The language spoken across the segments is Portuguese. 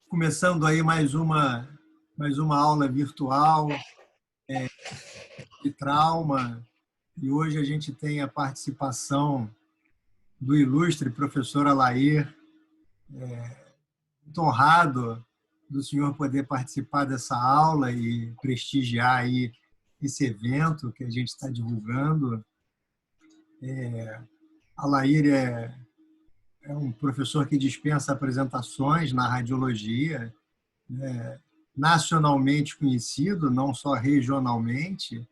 Começando aí mais uma aula virtual de trauma, e hoje a gente tem a participação do ilustre professor Alair. Muito honrado do senhor poder participar dessa aula e prestigiar aí esse evento que a gente está divulgando. Alair é um professor que dispensa apresentações na radiologia, nacionalmente conhecido, não só regionalmente,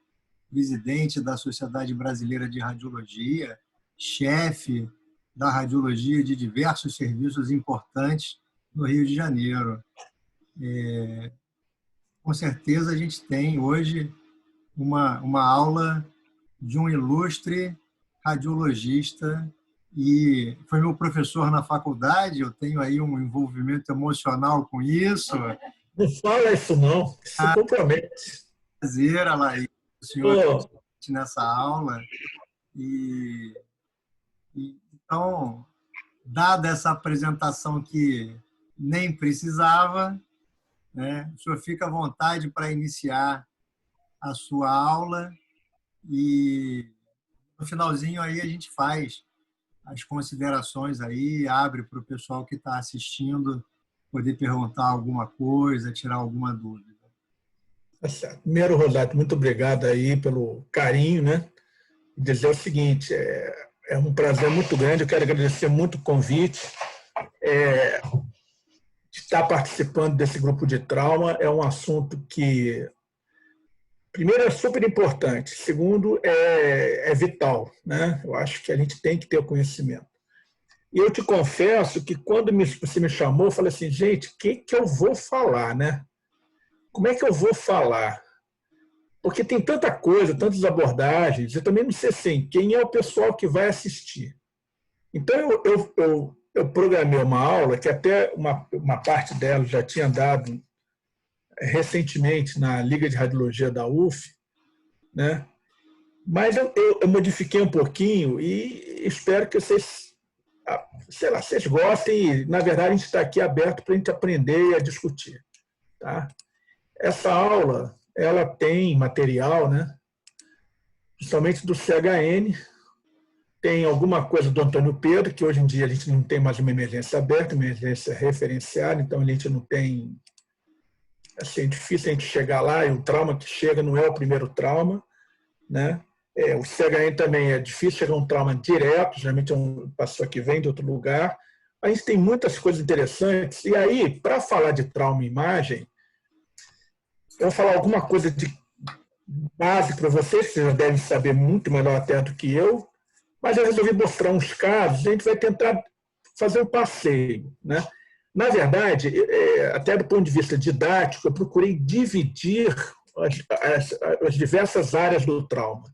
presidente da Sociedade Brasileira de Radiologia, chefe da radiologia de diversos serviços importantes no Rio de Janeiro. Com certeza a gente tem hoje uma aula de um ilustre radiologista e foi meu professor na faculdade, eu tenho aí um envolvimento emocional com isso. Não fala isso não, isso compromete. Prazer, Alair, o senhor nessa aula. Então, dada essa apresentação que nem precisava, né, o senhor fica à vontade para iniciar a sua aula e no finalzinho aí a gente faz as considerações aí, abre para o pessoal que está assistindo poder perguntar alguma coisa, tirar alguma dúvida. Primeiro, Rosato, muito obrigado aí pelo carinho, né? Dizer o seguinte, é um prazer muito grande, eu quero agradecer muito o convite. Estar participando desse grupo de trauma é um assunto que, primeiro, é super importante, segundo, é vital, né? Eu acho que a gente tem que ter o conhecimento. E eu te confesso que quando você me chamou, eu falei assim, gente, o que eu vou falar, né? Como é que eu vou falar? Porque tem tanta coisa, tantas abordagens, eu também não sei assim, quem é o pessoal que vai assistir. Então, eu programei uma aula, que até uma parte dela já tinha dado recentemente na Liga de Radiologia da UF, né? Mas eu modifiquei um pouquinho e espero que vocês, sei lá, vocês gostem e, na verdade, a gente está aqui aberto para a gente aprender e a discutir. Tá? Essa aula, ela tem material, né? Principalmente do CHN, tem alguma coisa do Antônio Pedro, que hoje em dia a gente não tem mais uma emergência aberta, uma emergência referenciada, então a gente não tem... Assim, é difícil a gente chegar lá, e o trauma que chega não é o primeiro trauma, né? O CHN também é difícil chegar a um trauma direto, geralmente é uma pessoa que vem de outro lugar. A gente tem muitas coisas interessantes, e aí, para falar de trauma e imagem, eu vou falar alguma coisa de base para vocês, que vocês já devem saber muito melhor até do que eu, mas eu resolvi mostrar uns casos, a gente vai tentar fazer um passeio, né? Na verdade, até do ponto de vista didático, eu procurei dividir as diversas áreas do trauma.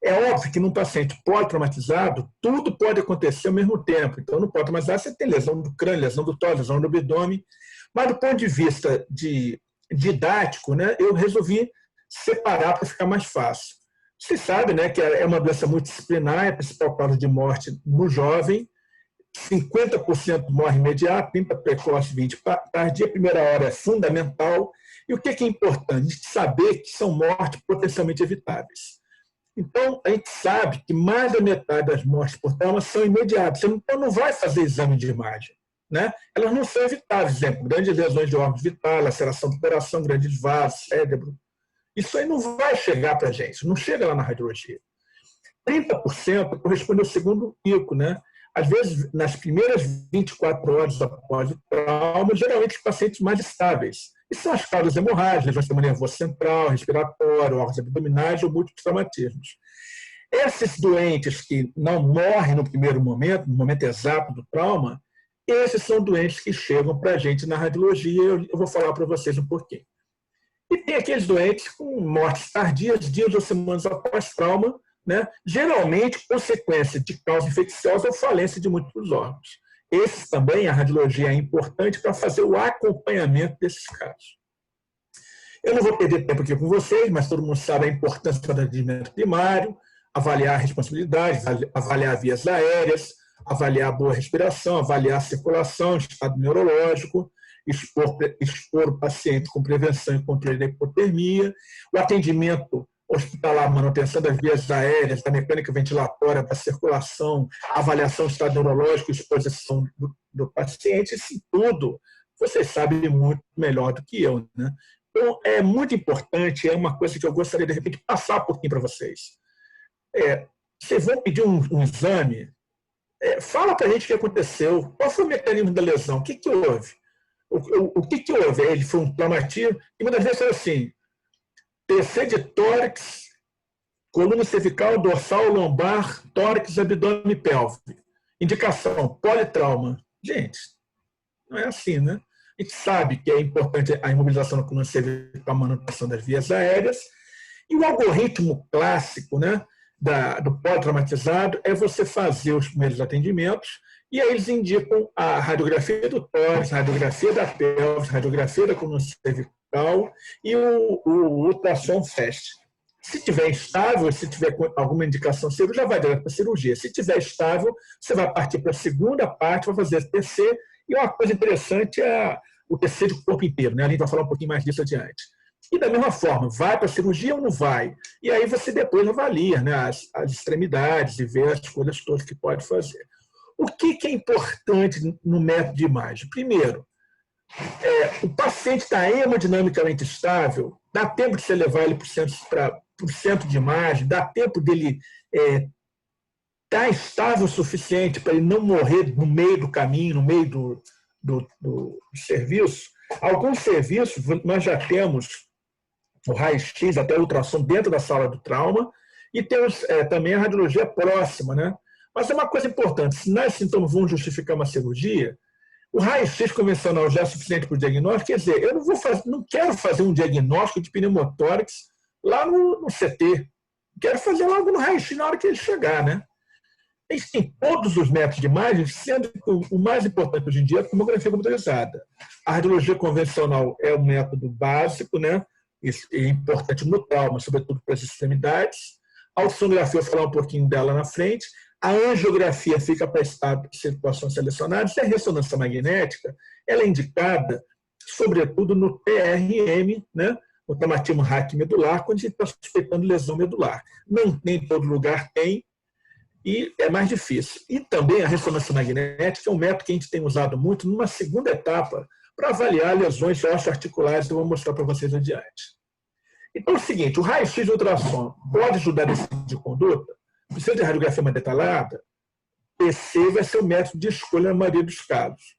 É óbvio que num paciente pós-traumatizado, tudo pode acontecer ao mesmo tempo. Então, no pós-traumatizado, você tem lesão do crânio, lesão do tórax, lesão do abdômen. Mas, do ponto de vista didático, né, eu resolvi separar para ficar mais fácil. Você sabe, né, que é uma doença multidisciplinar, é a principal causa de morte no jovem. 50% morre imediato, 30% precoce, 20% tardia. A primeira hora é fundamental. E o que é importante? A gente saber que são mortes potencialmente evitáveis. Então, a gente sabe que mais da metade das mortes por trauma são imediatas. Então, não vai fazer exame de imagem. Né? Elas não são evitáveis. Por exemplo, grandes lesões de órgãos vitais, laceração do coração, grandes vasos, cérebro. Isso aí não vai chegar para a gente, não chega lá na radiologia. 30% corresponde ao segundo pico. Né? Às vezes, nas primeiras 24 horas após o trauma, geralmente os pacientes mais estáveis. E são as causas hemorrágicas, lesão do sistema nervoso central, respiratório, órgãos abdominais ou múltiplos traumatismos. Esses doentes que não morrem no primeiro momento, no momento exato do trauma, esses são doentes que chegam para a gente na radiologia, eu vou falar para vocês um pouquinho. E tem aqueles doentes com mortes tardias, dias ou semanas após trauma, né? Geralmente consequência de causa infecciosa ou falência de múltiplos órgãos. Esses também, a radiologia é importante para fazer o acompanhamento desses casos. Eu não vou perder tempo aqui com vocês, mas todo mundo sabe a importância do atendimento primário, avaliar a responsabilidade, avaliar vias aéreas, avaliar a boa respiração, avaliar a circulação, estado neurológico, expor o paciente com prevenção e controle da hipotermia, o atendimento hospitalar, manutenção das vias aéreas, da mecânica ventilatória, da circulação, avaliação do estado neurológico, exposição do paciente, isso tudo vocês sabem muito melhor do que eu, né? Então, é muito importante, é uma coisa que eu gostaria, de repente, passar um pouquinho para vocês. Vocês vão pedir um exame, fala para a gente o que aconteceu, qual foi o mecanismo da lesão, o que houve? O que houve? Ele foi um traumatismo, e muitas vezes é assim, TC de tórax, coluna cervical, dorsal, lombar, tórax, abdômen e pelve. Indicação, politrauma. Gente, não é assim, né? A gente sabe que é importante a imobilização da coluna cervical para a manutenção das vias aéreas. E o algoritmo clássico, né, do politraumatizado é você fazer os primeiros atendimentos e aí eles indicam a radiografia do tórax, a radiografia da pelve, a radiografia da coluna cervical e o ultrassom FAST. Se tiver estável, se tiver alguma indicação cirúrgica, já vai direto para a cirurgia. Se tiver estável, você vai partir para a segunda parte, vai fazer TC. E uma coisa interessante é o TC de corpo inteiro, né? A gente vai falar um pouquinho mais disso adiante. E da mesma forma, vai para a cirurgia ou não vai? E aí você depois avalia, né, as extremidades e vê as coisas todas que pode fazer. O que é importante no método de imagem? Primeiro, o paciente está hemodinamicamente estável, dá tempo de você levar ele para o centro de imagem, dá tempo dele estar estável o suficiente para ele não morrer no meio do caminho, no meio do serviço. Alguns serviços nós já temos o raio-x, até o ultrassom dentro da sala do trauma, e temos também a radiologia próxima, né? Mas é uma coisa importante, se sinais e sintomas vão justificar uma cirurgia, o raio-x convencional já é suficiente para o diagnóstico, quer dizer, eu não quero fazer um diagnóstico de pneumotórax lá no CT, quero fazer logo no raio-x na hora que ele chegar, né? A gente tem todos os métodos de imagem, sendo que o mais importante hoje em dia é a tomografia computadorizada. A radiologia convencional é um método básico, né? Isso é importante no trauma, sobretudo para as extremidades. A ultrassonografia, eu vou falar um pouquinho dela na frente. A angiografia fica para estado de situações selecionadas. E a ressonância magnética, ela é indicada, sobretudo no TRM, né? O traumatismo raquimedular, quando a gente está suspeitando lesão medular. Não tem em todo lugar, tem, e é mais difícil. E também a ressonância magnética é um método que a gente tem usado muito numa segunda etapa para avaliar lesões osteoarticulares, que eu vou mostrar para vocês adiante. Então é o seguinte, o raio-x de ultrassom pode ajudar nesse tipo de conduta? Precisa de radiografia mais detalhada? PC vai ser o método de escolha na maioria dos casos.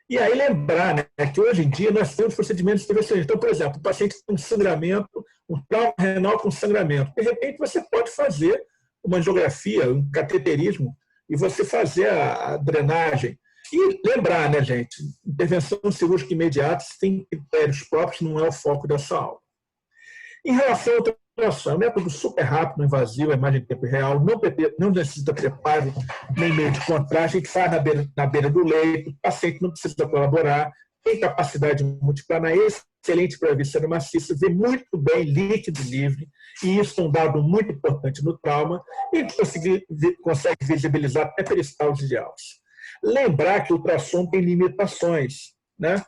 E aí lembrar, né, que hoje em dia nós temos procedimentos intervencionistas. Então, por exemplo, o paciente tem um sangramento, um trauma renal com sangramento. De repente você pode fazer uma angiografia, um cateterismo, e você fazer a drenagem. E lembrar, né, gente, intervenção cirúrgica imediata tem critérios próprios, não é o foco dessa aula. Em relação ao ultrassom, é um método super rápido, invasivo, a imagem em tempo real, não necessita preparo, nem meio de contraste, a gente faz na beira do leito, o paciente não precisa colaborar, tem capacidade multiplanar, excelente para a víscera maciça, vê muito bem líquido livre, e isso é um dado muito importante no trauma, e a gente consegue visibilizar até peristalses de alça. Lembrar que o ultrassom tem limitações, né?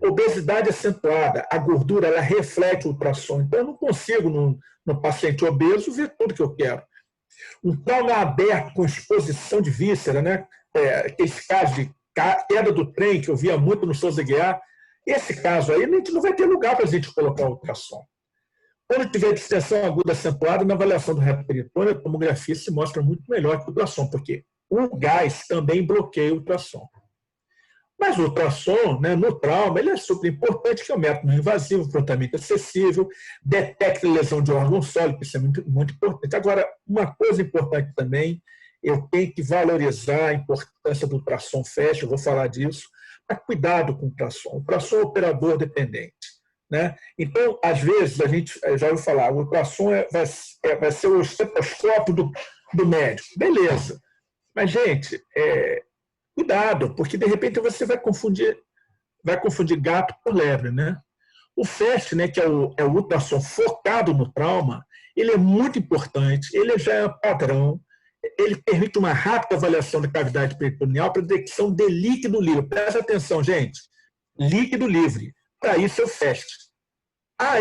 Obesidade acentuada, a gordura ela reflete o ultrassom, então eu não consigo no paciente obeso ver tudo que eu quero. Um trauma aberto com exposição de víscera, né? Esse caso de queda do trem que eu via muito no Souza Guiar, esse caso aí a gente não vai ter lugar para a gente colocar o ultrassom. Quando tiver distensão aguda acentuada, na avaliação do reto peritônio, a tomografia se mostra muito melhor que o ultrassom, porque o gás também bloqueia o ultrassom. Mas o ultrassom, né, no trauma, ele é super importante, que é um método não invasivo, prontamente acessível, detecta lesão de órgão sólido, isso é muito, muito importante. Agora, uma coisa importante também, eu tenho que valorizar a importância do ultrassom FAST, eu vou falar disso, mas cuidado com o ultrassom. O ultrassom é operador dependente, né? Então, às vezes, a gente já ouviu falar, o ultrassom vai ser o estetoscópio do médico. Beleza. Mas, gente, cuidado, porque de repente você vai confundir gato por lebre, né? O FAST, né, que é o ultrassom focado no trauma, ele é muito importante, ele já é padrão, ele permite uma rápida avaliação da cavidade peritoneal para detecção de líquido livre. Presta atenção, gente. Líquido livre. Para isso eu fecho.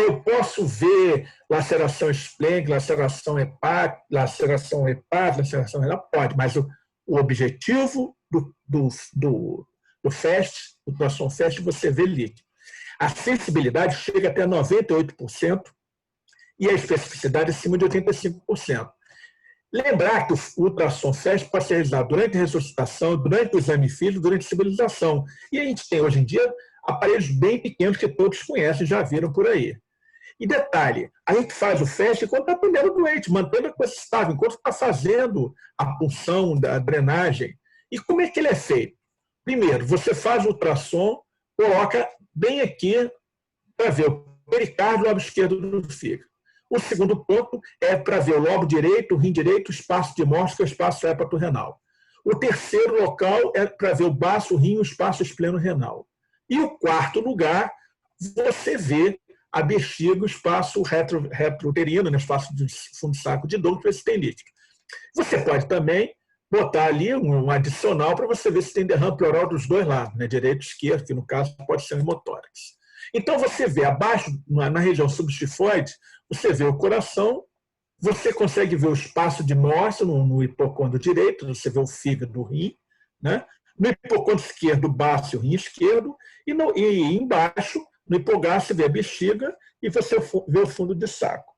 Eu posso ver laceração esplênica, laceração hepática, laceração renal? Pode, mas o objetivo do FAST, do ultrassom FAST, você vê líquido. A sensibilidade chega até 98% e a especificidade acima de 85%. Lembrar que o ultrassom FAST pode ser realizado durante a ressuscitação, durante o exame físico, durante a estabilização. E a gente tem, hoje em dia, aparelhos bem pequenos que todos conhecem, já viram por aí. E detalhe, a gente faz o FAST enquanto está atendendo o doente, mantendo a coisa estável, enquanto está fazendo a punção, a drenagem. E como é que ele é feito? Primeiro, você faz o ultrassom, coloca bem aqui para ver o pericárdio e o lobo esquerdo do fígado. O segundo ponto é para ver o lobo direito, o rim direito, o espaço de Morse, o espaço hepatorrenal. O terceiro local é para ver o baço, o rim, o espaço espleno-renal. E o quarto lugar, você vê a bexiga, o espaço retrouterino, o espaço de fundo de saco de Douglas, para ver se tem líquido. Você pode também botar ali um adicional para você ver se tem derrame pleural dos dois lados, né, direito e esquerdo, que no caso pode ser um hemotórax. Então você vê abaixo, na região subestifoide, você vê o coração, você consegue ver o espaço de Morse no hipocôndrio direito, você vê o fígado do rim, né? No hipocôndrio esquerdo, o baço e o rim esquerdo, e embaixo, no hipogástrio, você vê a bexiga e você vê o fundo de saco.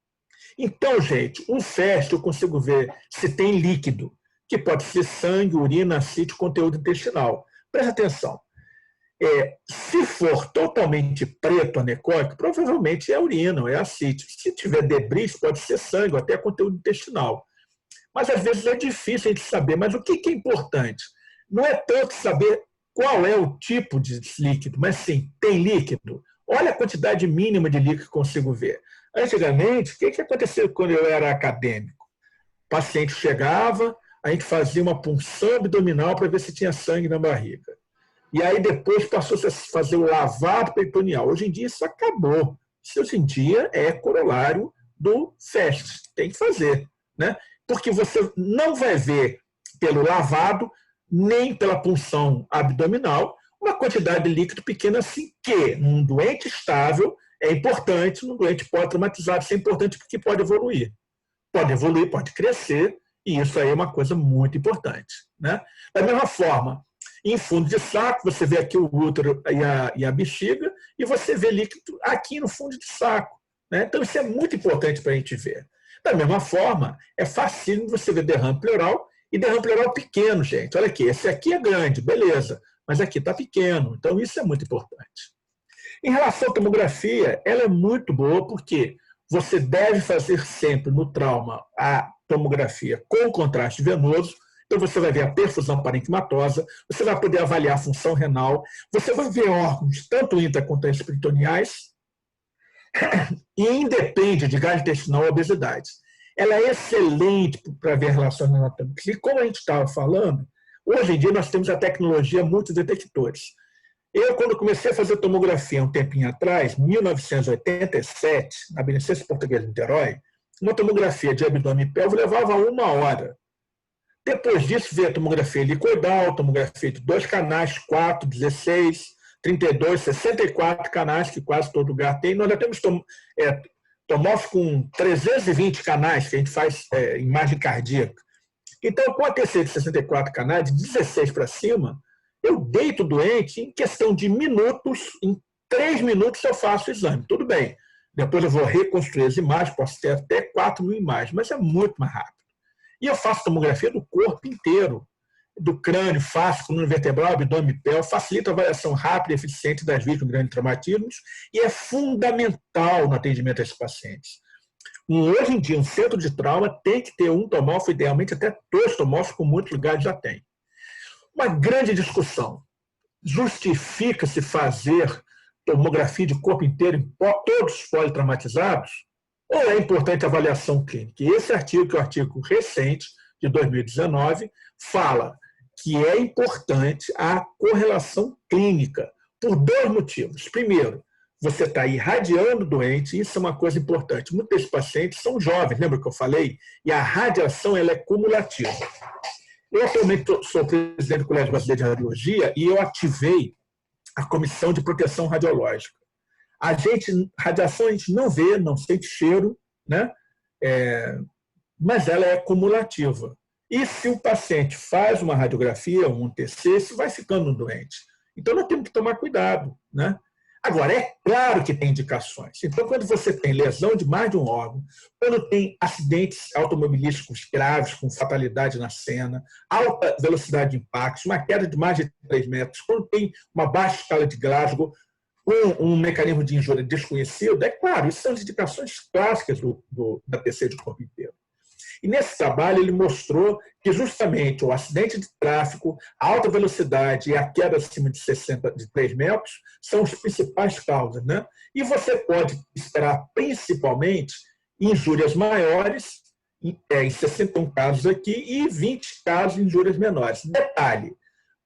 Então, gente, um FAST eu consigo ver se tem líquido, que pode ser sangue, urina, ascite, conteúdo intestinal. Presta atenção. Se for totalmente preto, anecóico, provavelmente é urina ou é ascite. Se tiver debris, pode ser sangue ou até conteúdo intestinal. Mas às vezes é difícil a gente saber. Mas o que é importante? Não é tanto saber qual é o tipo de líquido, mas sim, tem líquido? Olha a quantidade mínima de líquido que consigo ver. Antigamente, o que acontecia quando eu era acadêmico? O paciente chegava, a gente fazia uma punção abdominal para ver se tinha sangue na barriga. E aí depois passou-se a fazer o lavado peritoneal. Hoje em dia isso acabou. Isso hoje em dia é corolário do FAST. Tem que fazer, né? Porque você não vai ver pelo lavado, nem pela punção abdominal, uma quantidade de líquido pequena assim que, num doente estável, é importante, num doente pós-traumatizado, isso é importante porque pode evoluir. Pode evoluir, pode crescer, e isso aí é uma coisa muito importante, né? Da mesma forma, em fundo de saco, você vê aqui o útero e a bexiga, e você vê líquido aqui no fundo de saco, né? Então isso é muito importante para a gente ver. Da mesma forma, é fácil você ver derrame pleural, e derrame pleural pequeno, gente. Olha aqui, esse aqui é grande, beleza, mas aqui está pequeno. Então, isso é muito importante. Em relação à tomografia, ela é muito boa porque você deve fazer sempre no trauma a tomografia com contraste venoso. Então, você vai ver a perfusão parenquimatosa, você vai poder avaliar a função renal, você vai ver órgãos, tanto intra quanto extraperitoneais, e independe de gás intestinal ou obesidade. Ela é excelente para ver relações anatômicas. E como a gente estava falando, hoje em dia nós temos a tecnologia multidetectores. Eu, quando comecei a fazer tomografia um tempinho atrás, 1987, na Beneficência Portuguesa de Niterói, uma tomografia de abdômen e pelvo levava 1 hora. Depois disso, veio a tomografia helicoidal, tomografia de 2 canais, 4, 16, 32, 64 canais, que quase todo lugar tem. Nós já temos tomógrafo com 320 canais, que a gente faz imagem cardíaca. Então, com a TC de 64 canais, de 16 para cima, eu deito o doente em questão de minutos, em 3 minutos eu faço o exame. Tudo bem. Depois eu vou reconstruir as imagens, posso ter até 4.000 imagens, mas é muito mais rápido. E eu faço tomografia do corpo inteiro, do crânio, face, coluna vertebral, abdômen e pelve, facilita a avaliação rápida e eficiente das vítimas de grandes traumatismos e é fundamental no atendimento a esses pacientes. Hoje em dia, um centro de trauma tem que ter um tomógrafo, idealmente até 2 tomógrafos, com muitos lugares já tem. Uma grande discussão. Justifica-se fazer tomografia de corpo inteiro em todos os politraumatizados? Ou é importante a avaliação clínica? E esse artigo, que é um artigo recente, de 2019, fala que é importante a correlação clínica, por 2 motivos. Primeiro, você está irradiando o doente, isso é uma coisa importante. Muitos desses pacientes são jovens, lembra que eu falei? E a radiação ela é cumulativa. Eu atualmente sou presidente do Colégio Brasileiro de Radiologia e eu ativei a Comissão de Proteção Radiológica. Radiação a gente não vê, não sente cheiro, né? Mas ela é cumulativa. E se o paciente faz uma radiografia, um TC, isso vai ficando doente. Então, nós temos que tomar cuidado, né? Agora, é claro que tem indicações. Então, quando você tem lesão de mais de um órgão, quando tem acidentes automobilísticos graves, com fatalidade na cena, alta velocidade de impactos, uma queda de mais de 3 metros, quando tem uma baixa escala de Glasgow, um mecanismo de injúria desconhecido, é claro, isso são as indicações clássicas da TC de corpo inteiro. E nesse trabalho ele mostrou que justamente o acidente de tráfego, a alta velocidade e a queda acima de 3 metros são as principais causas, né? E você pode esperar principalmente injúrias maiores, em 61 casos aqui, e 20 casos de injúrias menores. Detalhe,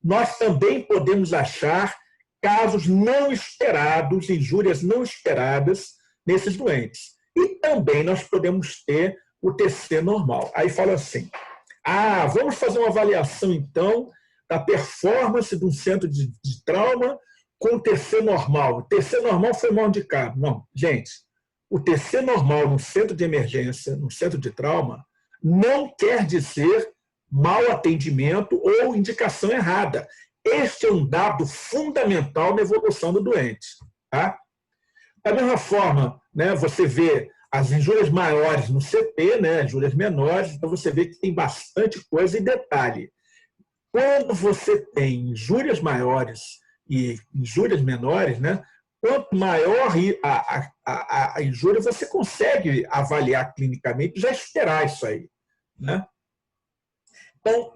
nós também podemos achar casos não esperados, injúrias não esperadas nesses doentes. E também nós podemos ter o TC normal. Aí fala assim, vamos fazer uma avaliação, então, da performance de um centro de trauma com o TC normal. O TC normal foi mal indicado. Não, gente, o TC normal no centro de emergência, no centro de trauma, não quer dizer mau atendimento ou indicação errada. Este é um dado fundamental na evolução do doente. Tá? Da mesma forma, né, você vê as injúrias maiores no CT, né, injúrias menores, então você vê que tem bastante coisa. E detalhe, quando você tem injúrias maiores e injúrias menores, né, quanto maior a injúria, você consegue avaliar clinicamente, já esperar isso aí. Né? Então,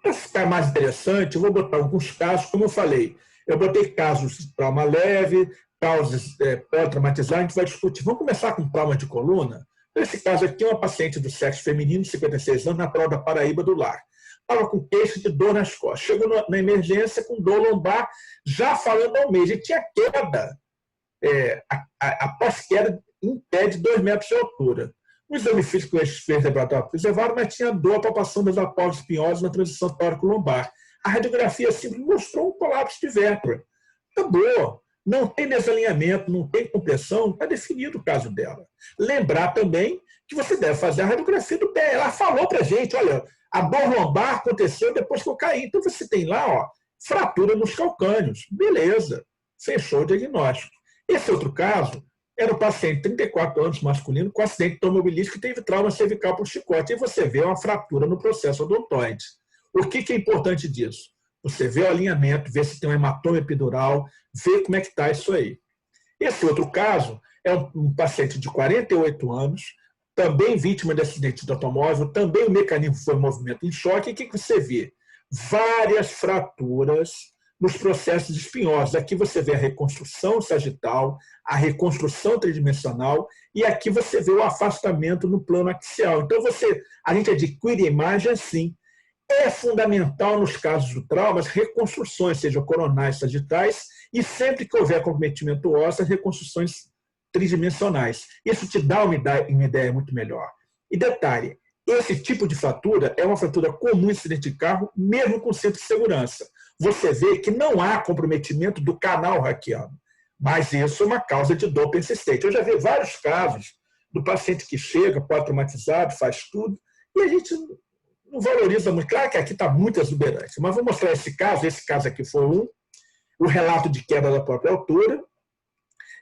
para ficar mais interessante, eu vou botar alguns casos, como eu falei, eu botei casos de trauma leve, causas pós-traumatizadas, a gente vai discutir. Vamos começar com trauma de coluna? Esse caso aqui é uma paciente do sexo feminino, de 56 anos, natural da Paraíba do Lar. Estava com queixa de dor nas costas. Chegou na emergência com dor lombar, já falando ao mês. E tinha queda, após queda, em pé de 2 metros de altura. O exame físico fez laboratório preservado, mas tinha dor, palpação das apólices espinhosas na transição tórico-lombar. A radiografia simples mostrou um colapso de vértebra. Acabou. Não tem desalinhamento, não tem compressão, está definido o caso dela. Lembrar também que você deve fazer a radiografia do pé. Ela falou para a gente, olha, a dor lombar aconteceu depois que eu caí. Então você tem lá, fratura nos calcâneos. Beleza, fechou o diagnóstico. Esse outro caso era um paciente de 34 anos, masculino, com acidente automobilístico que teve trauma cervical por chicote. E você vê uma fratura no processo odontoide. O que é importante disso? Você vê o alinhamento, vê se tem um hematoma epidural, vê como é que está isso aí. Esse outro caso é um paciente de 48 anos, também vítima de acidente de automóvel, também o mecanismo foi movimento em choque. E o que você vê? Várias fraturas nos processos espinhosos. Aqui você vê a reconstrução sagital, a reconstrução tridimensional, e aqui você vê o afastamento no plano axial. Então, a gente adquire a imagem assim. É fundamental nos casos do trauma as reconstruções, sejam coronais, sagitais, e sempre que houver comprometimento ósseo, as reconstruções tridimensionais. Isso te dá uma ideia muito melhor. E detalhe, esse tipo de fratura é uma fratura comum em acidente de carro, mesmo com centro de segurança. Você vê que não há comprometimento do canal raquiano, mas isso é uma causa de dor persistente. Eu já vi vários casos do paciente que chega, pós-traumatizado, faz tudo, e a gente não valoriza muito. Claro que aqui está muito exuberante, mas vou mostrar esse caso aqui foi o relato de queda da própria altura,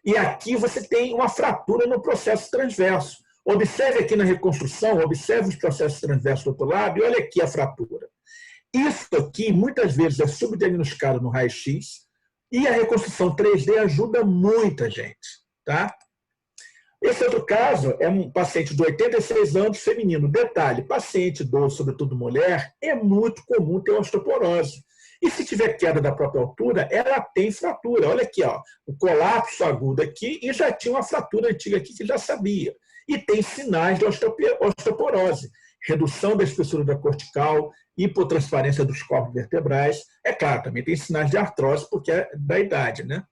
e aqui você tem uma fratura no processo transverso. Observe aqui na reconstrução, observe os processos transversos do outro lado, e olha aqui a fratura. Isso aqui, muitas vezes, é subdiagnosticado no raio-x, e a reconstrução 3D ajuda muita gente. Tá? Esse outro caso é um paciente de 86 anos, feminino. Detalhe, paciente idoso, sobretudo mulher, é muito comum ter osteoporose. E se tiver queda da própria altura, ela tem fratura. Olha aqui, o colapso agudo aqui, e já tinha uma fratura antiga aqui que já sabia. E tem sinais de osteoporose. Redução da espessura da cortical, hipotransparência dos corpos vertebrais. É claro, também tem sinais de artrose, porque é da idade, né?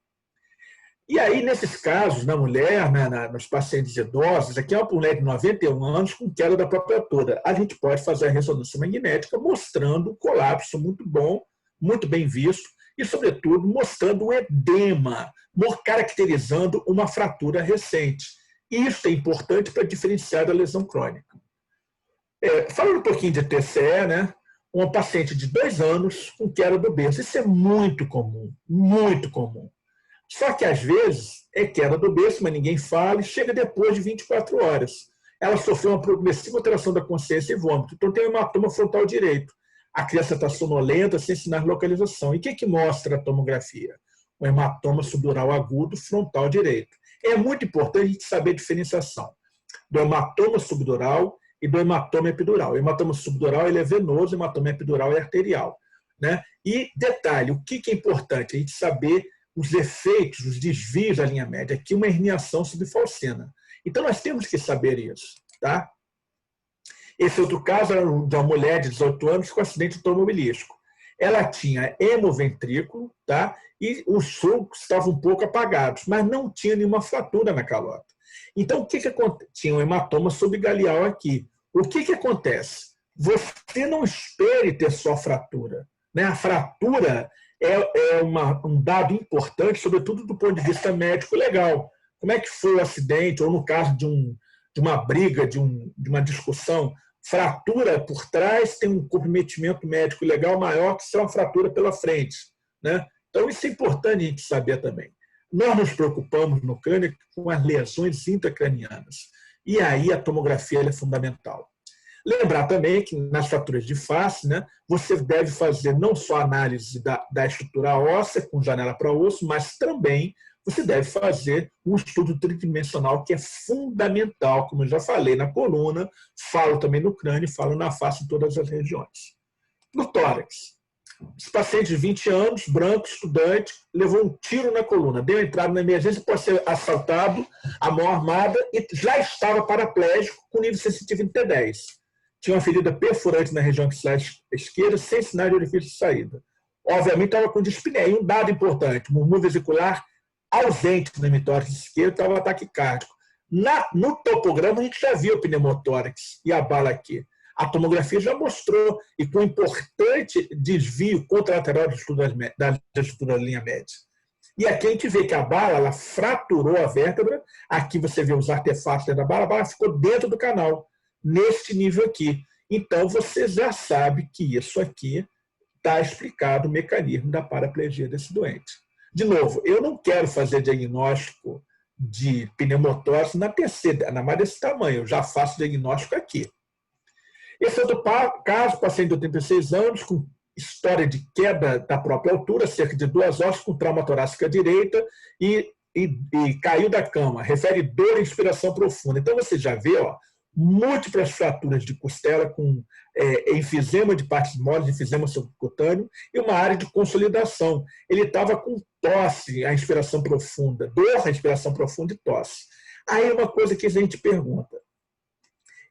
E aí, nesses casos, na mulher, nos pacientes idosos, aqui é uma mulher de 91 anos com queda da própria altura. A gente pode fazer a ressonância magnética mostrando um colapso muito bom, muito bem visto, e, sobretudo, mostrando um edema, caracterizando uma fratura recente. Isso é importante para diferenciar da lesão crônica. Falando um pouquinho de TCE, né? Uma paciente de 2 anos com queda do berço. Isso é muito comum, muito comum. Só que, às vezes, é queda do berço, mas ninguém fala, e chega depois de 24 horas. Ela sofreu uma progressiva alteração da consciência e vômito. Então, tem um hematoma frontal direito. A criança está sonolenta, sem sinais de localização. E o que mostra a tomografia? Um hematoma subdural agudo frontal direito. É muito importante a gente saber a diferenciação do hematoma subdural e do hematoma epidural. O hematoma subdural ele é venoso, o hematoma epidural é arterial, né? E, detalhe, o que é importante? A gente saber os efeitos, os desvios da linha média. Aqui uma herniação subfalcina. Então, nós temos que saber isso, tá? Esse outro caso era de uma mulher de 18 anos com acidente automobilístico. Ela tinha hemoventrículo, tá? E os fluxos estavam um pouco apagados, mas não tinha nenhuma fratura na calota. Então, o que acontece? Tinha um hematoma subgaleal aqui. O que acontece? Você não espere ter só fratura, né? A fratura é um dado importante, sobretudo do ponto de vista médico legal. Como é que foi o acidente, ou no caso de uma briga, de uma discussão, fratura por trás tem um comprometimento médico legal maior que se uma fratura pela frente, né? Então, isso é importante a gente saber também. Nós nos preocupamos no crânio com as lesões intracranianas. E aí a tomografia é fundamental. Lembrar também que nas fraturas de face, né, você deve fazer não só análise da estrutura óssea com janela para osso, mas também você deve fazer um estudo tridimensional que é fundamental, como eu já falei na coluna, falo também no crânio, falo na face em todas as regiões. No tórax, esse paciente de 20 anos, branco, estudante, levou um tiro na coluna, deu entrada na emergência, pode ser assaltado, a mão armada, e já estava paraplégico com nível sensitivo em T10. Tinha uma ferida perfurante na região axilar esquerda, sem sinais de orifício de saída. Obviamente estava com dispneia. E um dado importante, murmúrio vesicular ausente no hemitórax esquerdo, estava taquicárdico. No topograma a gente já viu o pneumotórax e a bala aqui. A tomografia já mostrou, e com importante desvio contralateral da estrutura da linha média. E aqui a gente vê que a bala ela fraturou a vértebra, aqui você vê os artefatos dentro da bala, a bala ficou dentro do canal, neste nível aqui. Então você já sabe que isso aqui está explicado o mecanismo da paraplegia desse doente. De novo, eu não quero fazer diagnóstico de pneumotórax na PC, na mais desse tamanho, eu já faço diagnóstico aqui. Esse outro caso, paciente de 86 anos, com história de queda da própria altura, cerca de 2 horas, com trauma torácica direita e caiu da cama. Refere dor e inspiração profunda. Então, você já vê múltiplas fraturas de costela com enfisema de partes moles, enfisema subcutâneo e uma área de consolidação. Ele estava com tosse, a inspiração profunda, dor, a inspiração profunda e tosse. Aí uma coisa que a gente pergunta,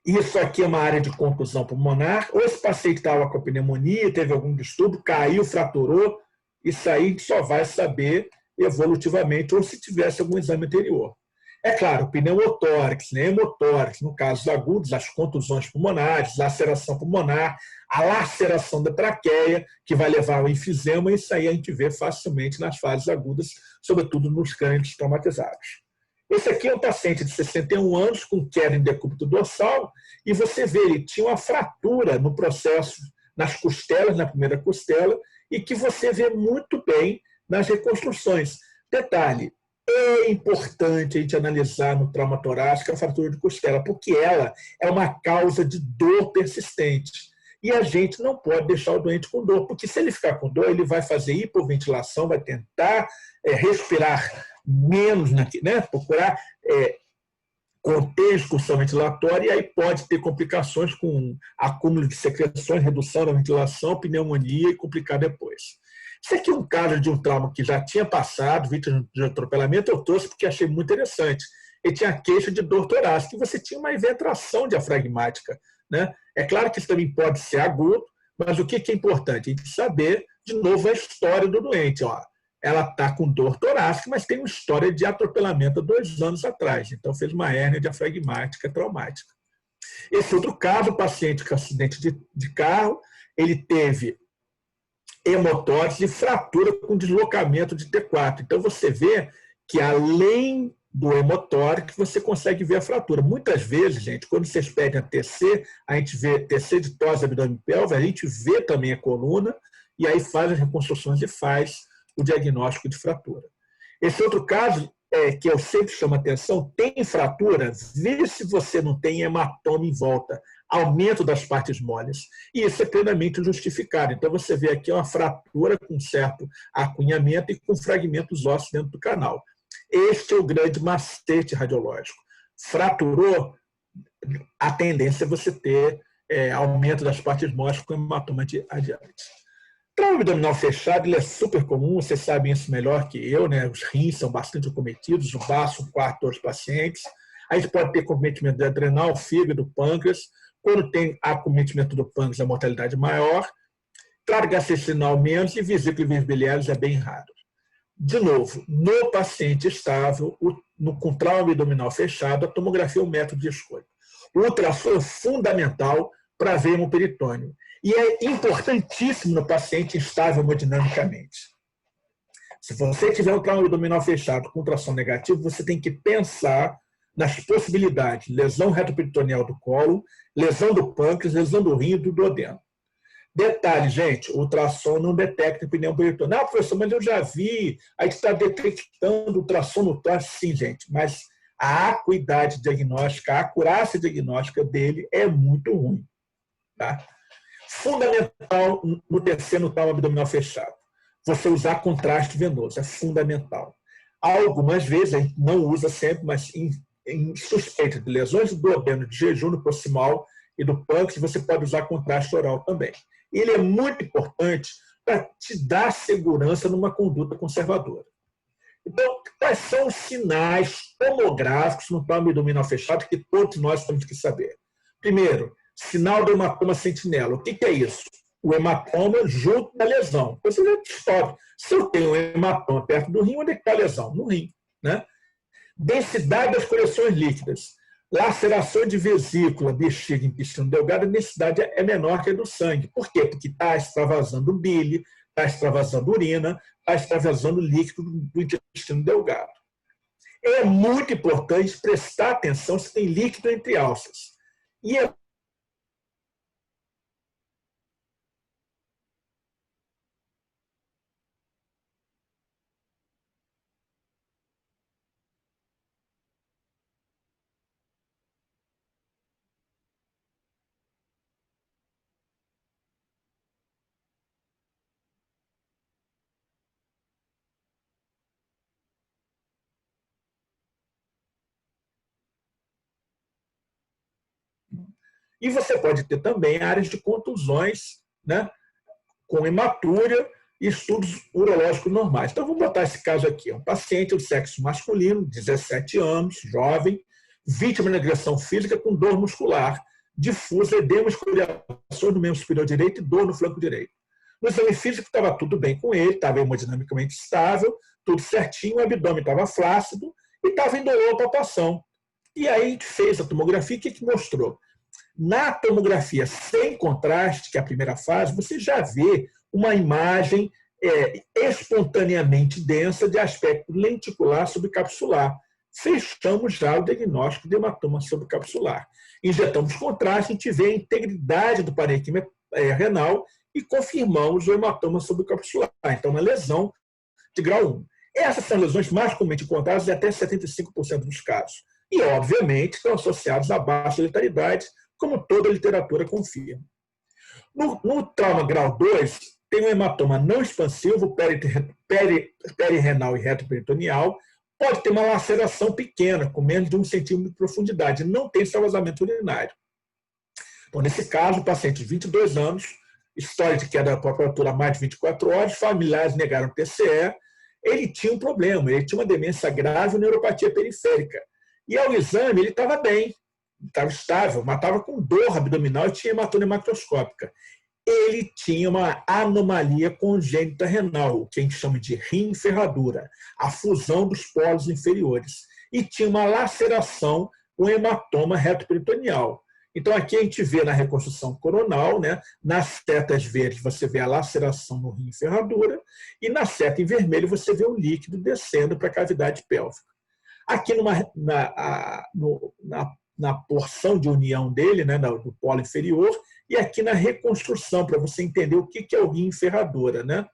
isso aqui é uma área de contusão pulmonar, ou esse paciente estava com a pneumonia, teve algum distúrbio, caiu, fraturou, isso aí a gente só vai saber evolutivamente, ou se tivesse algum exame anterior. É claro, o pneumotórax, hemotórax, no caso agudos, as contusões pulmonares, laceração pulmonar, a laceração da traqueia, que vai levar ao enfisema, isso aí a gente vê facilmente nas fases agudas, sobretudo nos crânios traumatizados. Esse aqui é um paciente de 61 anos com queda em decúbito dorsal e você vê, ele tinha uma fratura no processo, nas costelas, na primeira costela, e que você vê muito bem nas reconstruções. Detalhe, é importante a gente analisar no trauma torácico a fratura de costela, porque ela é uma causa de dor persistente. E a gente não pode deixar o doente com dor, porque se ele ficar com dor, ele vai fazer hipoventilação, vai tentar respirar menos, né? Procurar conter a excursão ventilatória, e aí pode ter complicações com acúmulo de secreções, redução da ventilação, pneumonia e complicar depois. Isso aqui é um caso de um trauma que já tinha passado, vítima de atropelamento, eu trouxe porque achei muito interessante. Ele tinha queixa de dor torácica e você tinha uma eventração diafragmática, né? É claro que isso também pode ser agudo, mas o que é importante? A gente saber, de novo, a história do doente. ela está com dor torácica, mas tem uma história de atropelamento há 2 anos atrás. Então, fez uma hérnia diafragmática traumática. Esse outro caso, o paciente com acidente de carro, ele teve hemotórese e fratura com deslocamento de T4. Então, você vê que, além do hemotórico, você consegue ver a fratura. Muitas vezes, gente, quando vocês pedem a TC, a gente vê TC de tórax, abdômen e pelve, a gente vê também a coluna, e aí faz as reconstruções e faz o diagnóstico de fratura. Esse outro caso, que eu sempre chamo a atenção, tem fratura, vê se você não tem hematoma em volta, aumento das partes moles. E isso é plenamente justificado. Então, você vê aqui uma fratura com certo acunhamento e com fragmentos ósseos dentro do canal. Este é o grande macete radiológico. Fraturou, a tendência é você ter aumento das partes moles com hematoma adiante. Trauma abdominal fechado, ele é super comum, vocês sabem isso melhor que eu, né? Os rins são bastante acometidos, o baço, um quarto dos pacientes. A gente pode ter comprometimento do adrenal, fígado, pâncreas. Quando tem acometimento do pâncreas, a mortalidade é maior. Trato gastrointestinal menos e vesícula e biliares é bem raro. De novo, no paciente estável, com trauma abdominal fechado, a tomografia é o método de escolha. O ultrassom é fundamental para ver hemoperitônio. E é importantíssimo no paciente instável hemodinamicamente. Se você tiver um trauma abdominal fechado com ultrassom negativo, você tem que pensar nas possibilidades: lesão retroperitoneal do colo, lesão do pâncreas, lesão do rim e do duodeno. Detalhe, gente, o ultrassom não detecta pneu peritoneal. Ah, professor, mas eu já vi, a gente está detectando ultrassom no tórax. Sim, gente, mas a acuidade diagnóstica, a acurácia diagnóstica dele é muito ruim. Tá? Fundamental no terceiro trauma abdominal fechado, você usar contraste venoso, é fundamental. Algumas vezes, a gente não usa sempre, mas em suspeita de lesões do duodeno, de jejum no proximal e do pâncreas, você pode usar contraste oral também. Ele é muito importante para te dar segurança numa conduta conservadora. Então, quais são os sinais tomográficos no trauma abdominal fechado que todos nós temos que saber? Primeiro, sinal do hematoma sentinela. O que é isso? O hematoma junto da lesão. Você já descobre. Se eu tenho um hematoma perto do rim, onde é que está a lesão? No rim. Né? Densidade das coleções líquidas. Laceração de vesícula, bexiga, intestino delgado, a densidade é menor que a do sangue. Por quê? Porque está extravasando bile, está extravasando urina, está extravasando líquido do intestino delgado. É muito importante prestar atenção se tem líquido entre alças. E você pode ter também áreas de contusões, né, com hematúria e estudos urológicos normais. Então, vamos botar esse caso aqui. Um paciente do sexo masculino, 17 anos, jovem, vítima de agressão física com dor muscular, difusa, edema, escoriações no membro superior direito e dor no flanco direito. No exame físico estava tudo bem com ele, estava hemodinamicamente estável, tudo certinho, o abdômen estava flácido e estava indolor à palpação. E aí a gente fez a tomografia, o que mostrou? Na tomografia sem contraste, que é a primeira fase, você já vê uma imagem espontaneamente densa de aspecto lenticular subcapsular. Fechamos já o diagnóstico de hematoma subcapsular. Injetamos contraste, a gente vê a integridade do parênquima renal e confirmamos o hematoma subcapsular. Então, uma lesão de grau 1. Essas são lesões mais comumente encontradas em até 75% dos casos. E, obviamente, estão associados a baixa letalidade, como toda a literatura confirma. No trauma grau 2, tem um hematoma não expansivo, perirenal e retroperitoneal, pode ter uma laceração pequena, com menos de 1 centímetro de profundidade, não tem extravasamento urinário. Então, nesse caso, o paciente de 22 anos, história de queda da temperatura há mais de 24 horas, familiares negaram TCE, ele tinha um problema, ele tinha uma demência grave e neuropatia periférica. E ao exame, ele estava bem, estava estável, mas estava com dor abdominal e tinha hematoma macroscópica. ele tinha uma anomalia congênita renal, o que a gente chama de rim ferradura, a fusão dos polos inferiores, e tinha uma laceração, um hematoma retroperitoneal. Então, aqui a gente vê na reconstrução coronal, né, nas setas verdes você vê a laceração no rim ferradura, e na seta em vermelho você vê o líquido descendo para a cavidade pélvica. Aqui na porção de união dele, né, do polo inferior, e aqui na reconstrução, para você entender o que é o rim ferradura. Né?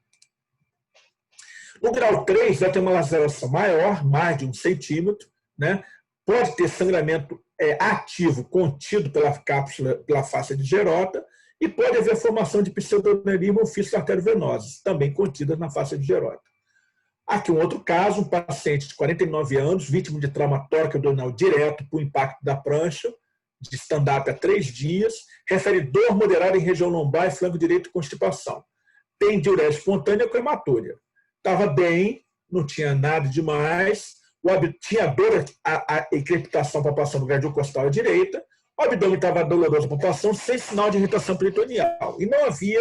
No grau 3, já tem uma laceração maior, mais de 1 centímetro, né? Pode ter sangramento ativo contido pela cápsula, pela face de Gerota, e pode haver formação de pseudoneurisma ou fístula arteriovenosa, também contida na face de Gerota. Aqui um outro caso, um paciente de 49 anos, vítima de trauma tóraco-abdominal direto por impacto da prancha, de stand-up há 3 dias, refere dor moderada em região lombar e flanco direito e constipação. Tem diurese espontânea com hematúria. Estava bem, não tinha nada demais, tinha dor, a crepitação para palpação do gradil costal à direita, o abdômen estava doloroso para palpação, sem sinal de irritação peritoneal. E não havia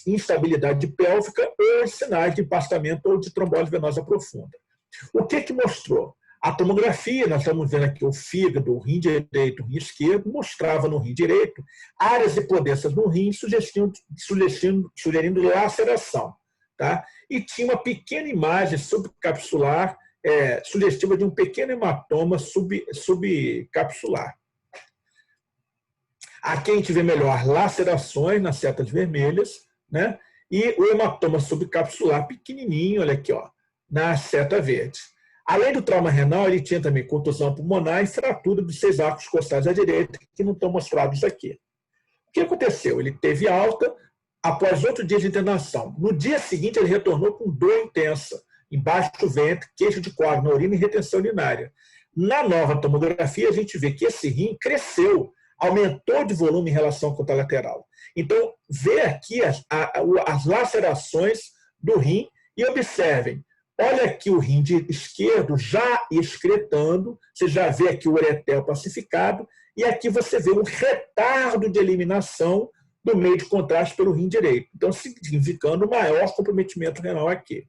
instabilidade pélvica ou sinais de empastamento ou de trombose venosa profunda. O que mostrou? A tomografia, nós estamos vendo aqui o fígado, o rim direito, o rim esquerdo, mostrava no rim direito áreas de hipodensas no rim, sugerindo laceração. Tá? E tinha uma pequena imagem subcapsular, sugestiva de um pequeno hematoma subcapsular. Aqui a gente vê melhor lacerações nas setas vermelhas, né? E o hematoma subcapsular pequenininho, olha aqui, ó, na seta verde. Além do trauma renal, ele tinha também contusão pulmonar e fratura dos 6 arcos costais à direita, que não estão mostrados aqui. O que aconteceu? Ele teve alta após 8 dias de internação. No dia seguinte, ele retornou com dor intensa, embaixo do ventre, queixa de coágulo na urina e retenção urinária. Na nova tomografia, a gente vê que esse rim cresceu, aumentou de volume em relação ao contralateral. Então, vê aqui as lacerações do rim e observem, olha aqui o rim esquerdo já excretando, você já vê aqui o uretel pacificado, e aqui você vê um retardo de eliminação do meio de contraste pelo rim direito. Então, significando maior comprometimento renal aqui.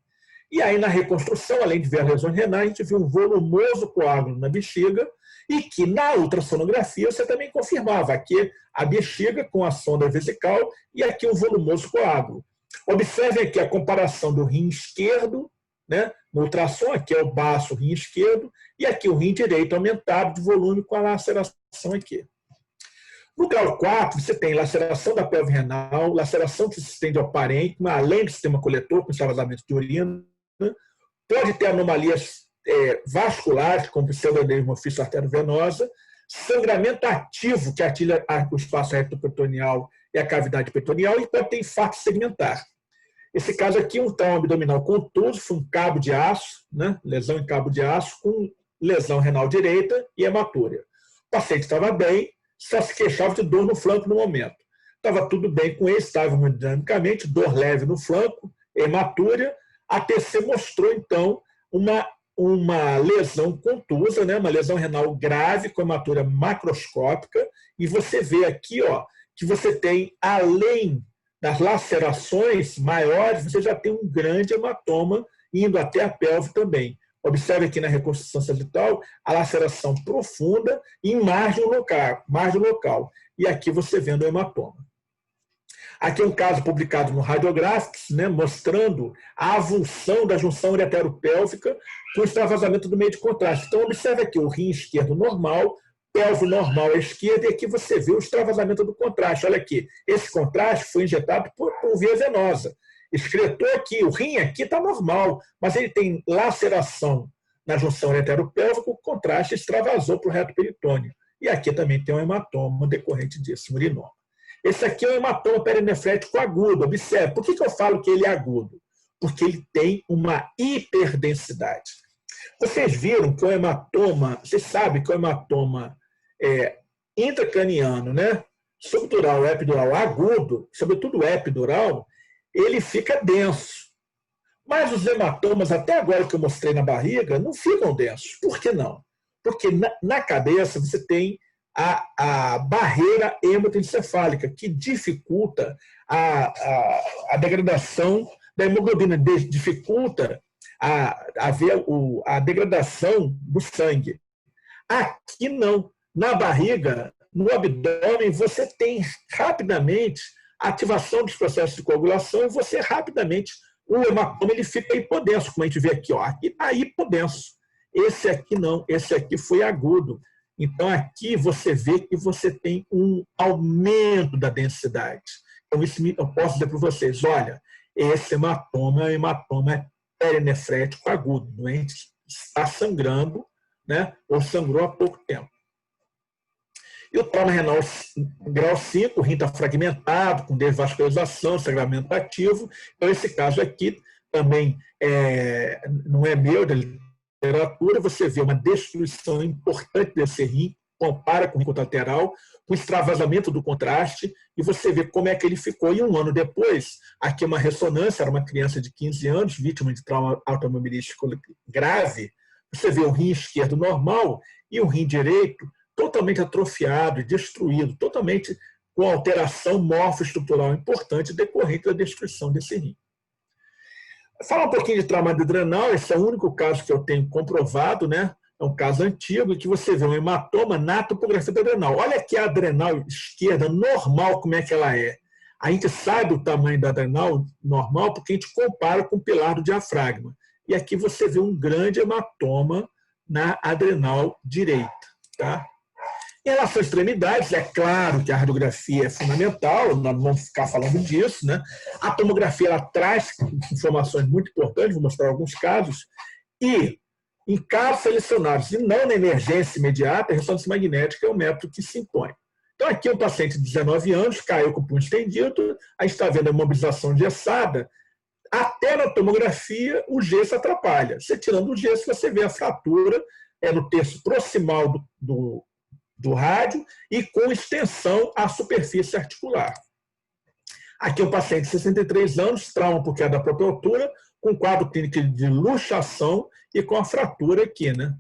E aí, na reconstrução, além de ver as lesões renais, a gente viu um volumoso coágulo na bexiga, e que na ultrassonografia você também confirmava aqui a bexiga com a sonda vesical e aqui o volumoso coágulo. Observem aqui a comparação do rim esquerdo, né, no ultrassom, aqui é o baço, o rim esquerdo, e aqui o rim direito aumentado de volume com a laceração aqui. No grau 4, você tem laceração da pelve renal, laceração que se estende ao parênquima, além do sistema coletor, com extravasamento de urina, pode ter anomalias vasculares, como pseudoneurisma ou fístula arteriovenosa, sangramento ativo que atinge o espaço retroperitoneal e a cavidade peritoneal, e pode ter infarto segmentar. Esse caso aqui, um trauma abdominal contuso, foi um cabo de aço, né? Lesão em cabo de aço, com lesão renal direita e hematúria. O paciente estava bem, só se queixava de dor no flanco no momento. Estava tudo bem com ele, estava hemodinamicamente, dor leve no flanco, hematúria. A TC mostrou, então, uma lesão contusa, né? Uma lesão renal grave com hematúria macroscópica, e você vê aqui, ó, que você tem, além das lacerações maiores, você já tem um grande hematoma indo até a pelve também. Observe aqui na reconstrução sagital a laceração profunda em margem local. E aqui você vendo o hematoma. Aqui é um caso publicado no Radiographics, né, mostrando a avulsão da junção uretero-pélvica com extravasamento do meio de contraste. Então, observe aqui o rim esquerdo normal, pelve normal à esquerda, e aqui você vê o extravasamento do contraste. Olha aqui, esse contraste foi injetado por via venosa. Excretou aqui, o rim aqui está normal, mas ele tem laceração na junção uretero-pélvica, o contraste extravasou para o reto peritônio. E aqui também tem um hematoma decorrente disso, um urinoma. Esse aqui é um hematoma perinefrético agudo. Observe, por que eu falo que ele é agudo? Porque ele tem uma hiperdensidade. Vocês viram que o hematoma, vocês sabem que o hematoma intracraniano, né, subdural, epidural agudo, sobretudo epidural, ele fica denso. Mas os hematomas, até agora que eu mostrei na barriga, não ficam densos. Por que não? Porque na cabeça você tem a barreira hematoencefálica, que dificulta a degradação da hemoglobina, dificulta a degradação do sangue. Aqui não. Na barriga, no abdômen, você tem rapidamente a ativação dos processos de coagulação e você rapidamente, o hematoma ele fica hipodenso, como a gente vê aqui. Ó. Aqui está hipodenso. Esse aqui não, esse aqui foi agudo. Então, aqui você vê que você tem um aumento da densidade. Então, isso eu posso dizer para vocês, olha, esse hematoma é perinefrético agudo. O doente está sangrando, né, ou sangrou há pouco tempo. E o trauma renal grau 5, o rim está fragmentado, com desvascularização, sangramento ativo. Então, esse caso aqui também não é meu, da literatura. Você vê uma destruição importante desse rim, compara com o rim contralateral, com extravasamento do contraste, e você vê como é que ele ficou. E um ano depois, aqui uma ressonância, era uma criança de 15 anos, vítima de trauma automobilístico grave. Você vê o rim esquerdo normal e o rim direito totalmente atrofiado e destruído, totalmente com alteração morfoestrutural importante decorrente da destruição desse rim. Falar um pouquinho de trauma adrenal, esse é o único caso que eu tenho comprovado, né? É um caso antigo em que você vê um hematoma na topografia da adrenal. Olha aqui a adrenal esquerda normal, como é que ela é. A gente sabe o tamanho da adrenal normal porque a gente compara com o pilar do diafragma. E aqui você vê um grande hematoma na adrenal direita. Tá? Em relação às extremidades, é claro que a radiografia é fundamental, nós vamos ficar falando disso, né? A tomografia ela traz informações muito importantes, vou mostrar alguns casos, e em casos selecionados e não na emergência imediata, a ressonância magnética é o método que se impõe. Então, aqui um paciente de 19 anos, caiu com o punho estendido, a gente está vendo a imobilização engessada, até na tomografia o gesso atrapalha. Você tirando o gesso, você vê a fratura no terço proximal do rádio e com extensão à superfície articular. Aqui é um paciente de 63 anos, trauma por queda da própria altura, com quadro clínico de luxação e com a fratura aqui, né?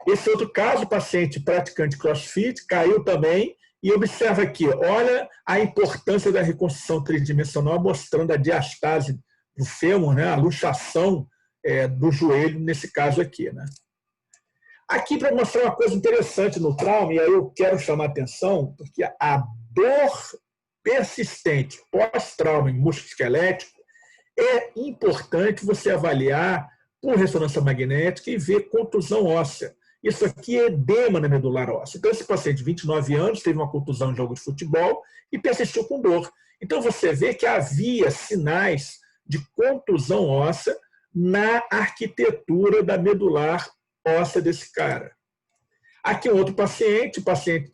Esse outro caso, paciente praticante crossfit, caiu também e observa aqui, olha a importância da reconstrução tridimensional mostrando a diastase do fêmur, né? A luxação do joelho nesse caso aqui, né? Aqui para mostrar uma coisa interessante no trauma, e aí eu quero chamar a atenção, porque a dor persistente pós-trauma em músculo esquelético é importante você avaliar por ressonância magnética e ver contusão óssea. Isso aqui é edema na medular óssea. Então, esse paciente de 29 anos teve uma contusão em jogo de futebol e persistiu com dor. Então, você vê que havia sinais de contusão óssea na arquitetura da medular óssea desse cara. Aqui um outro paciente, o paciente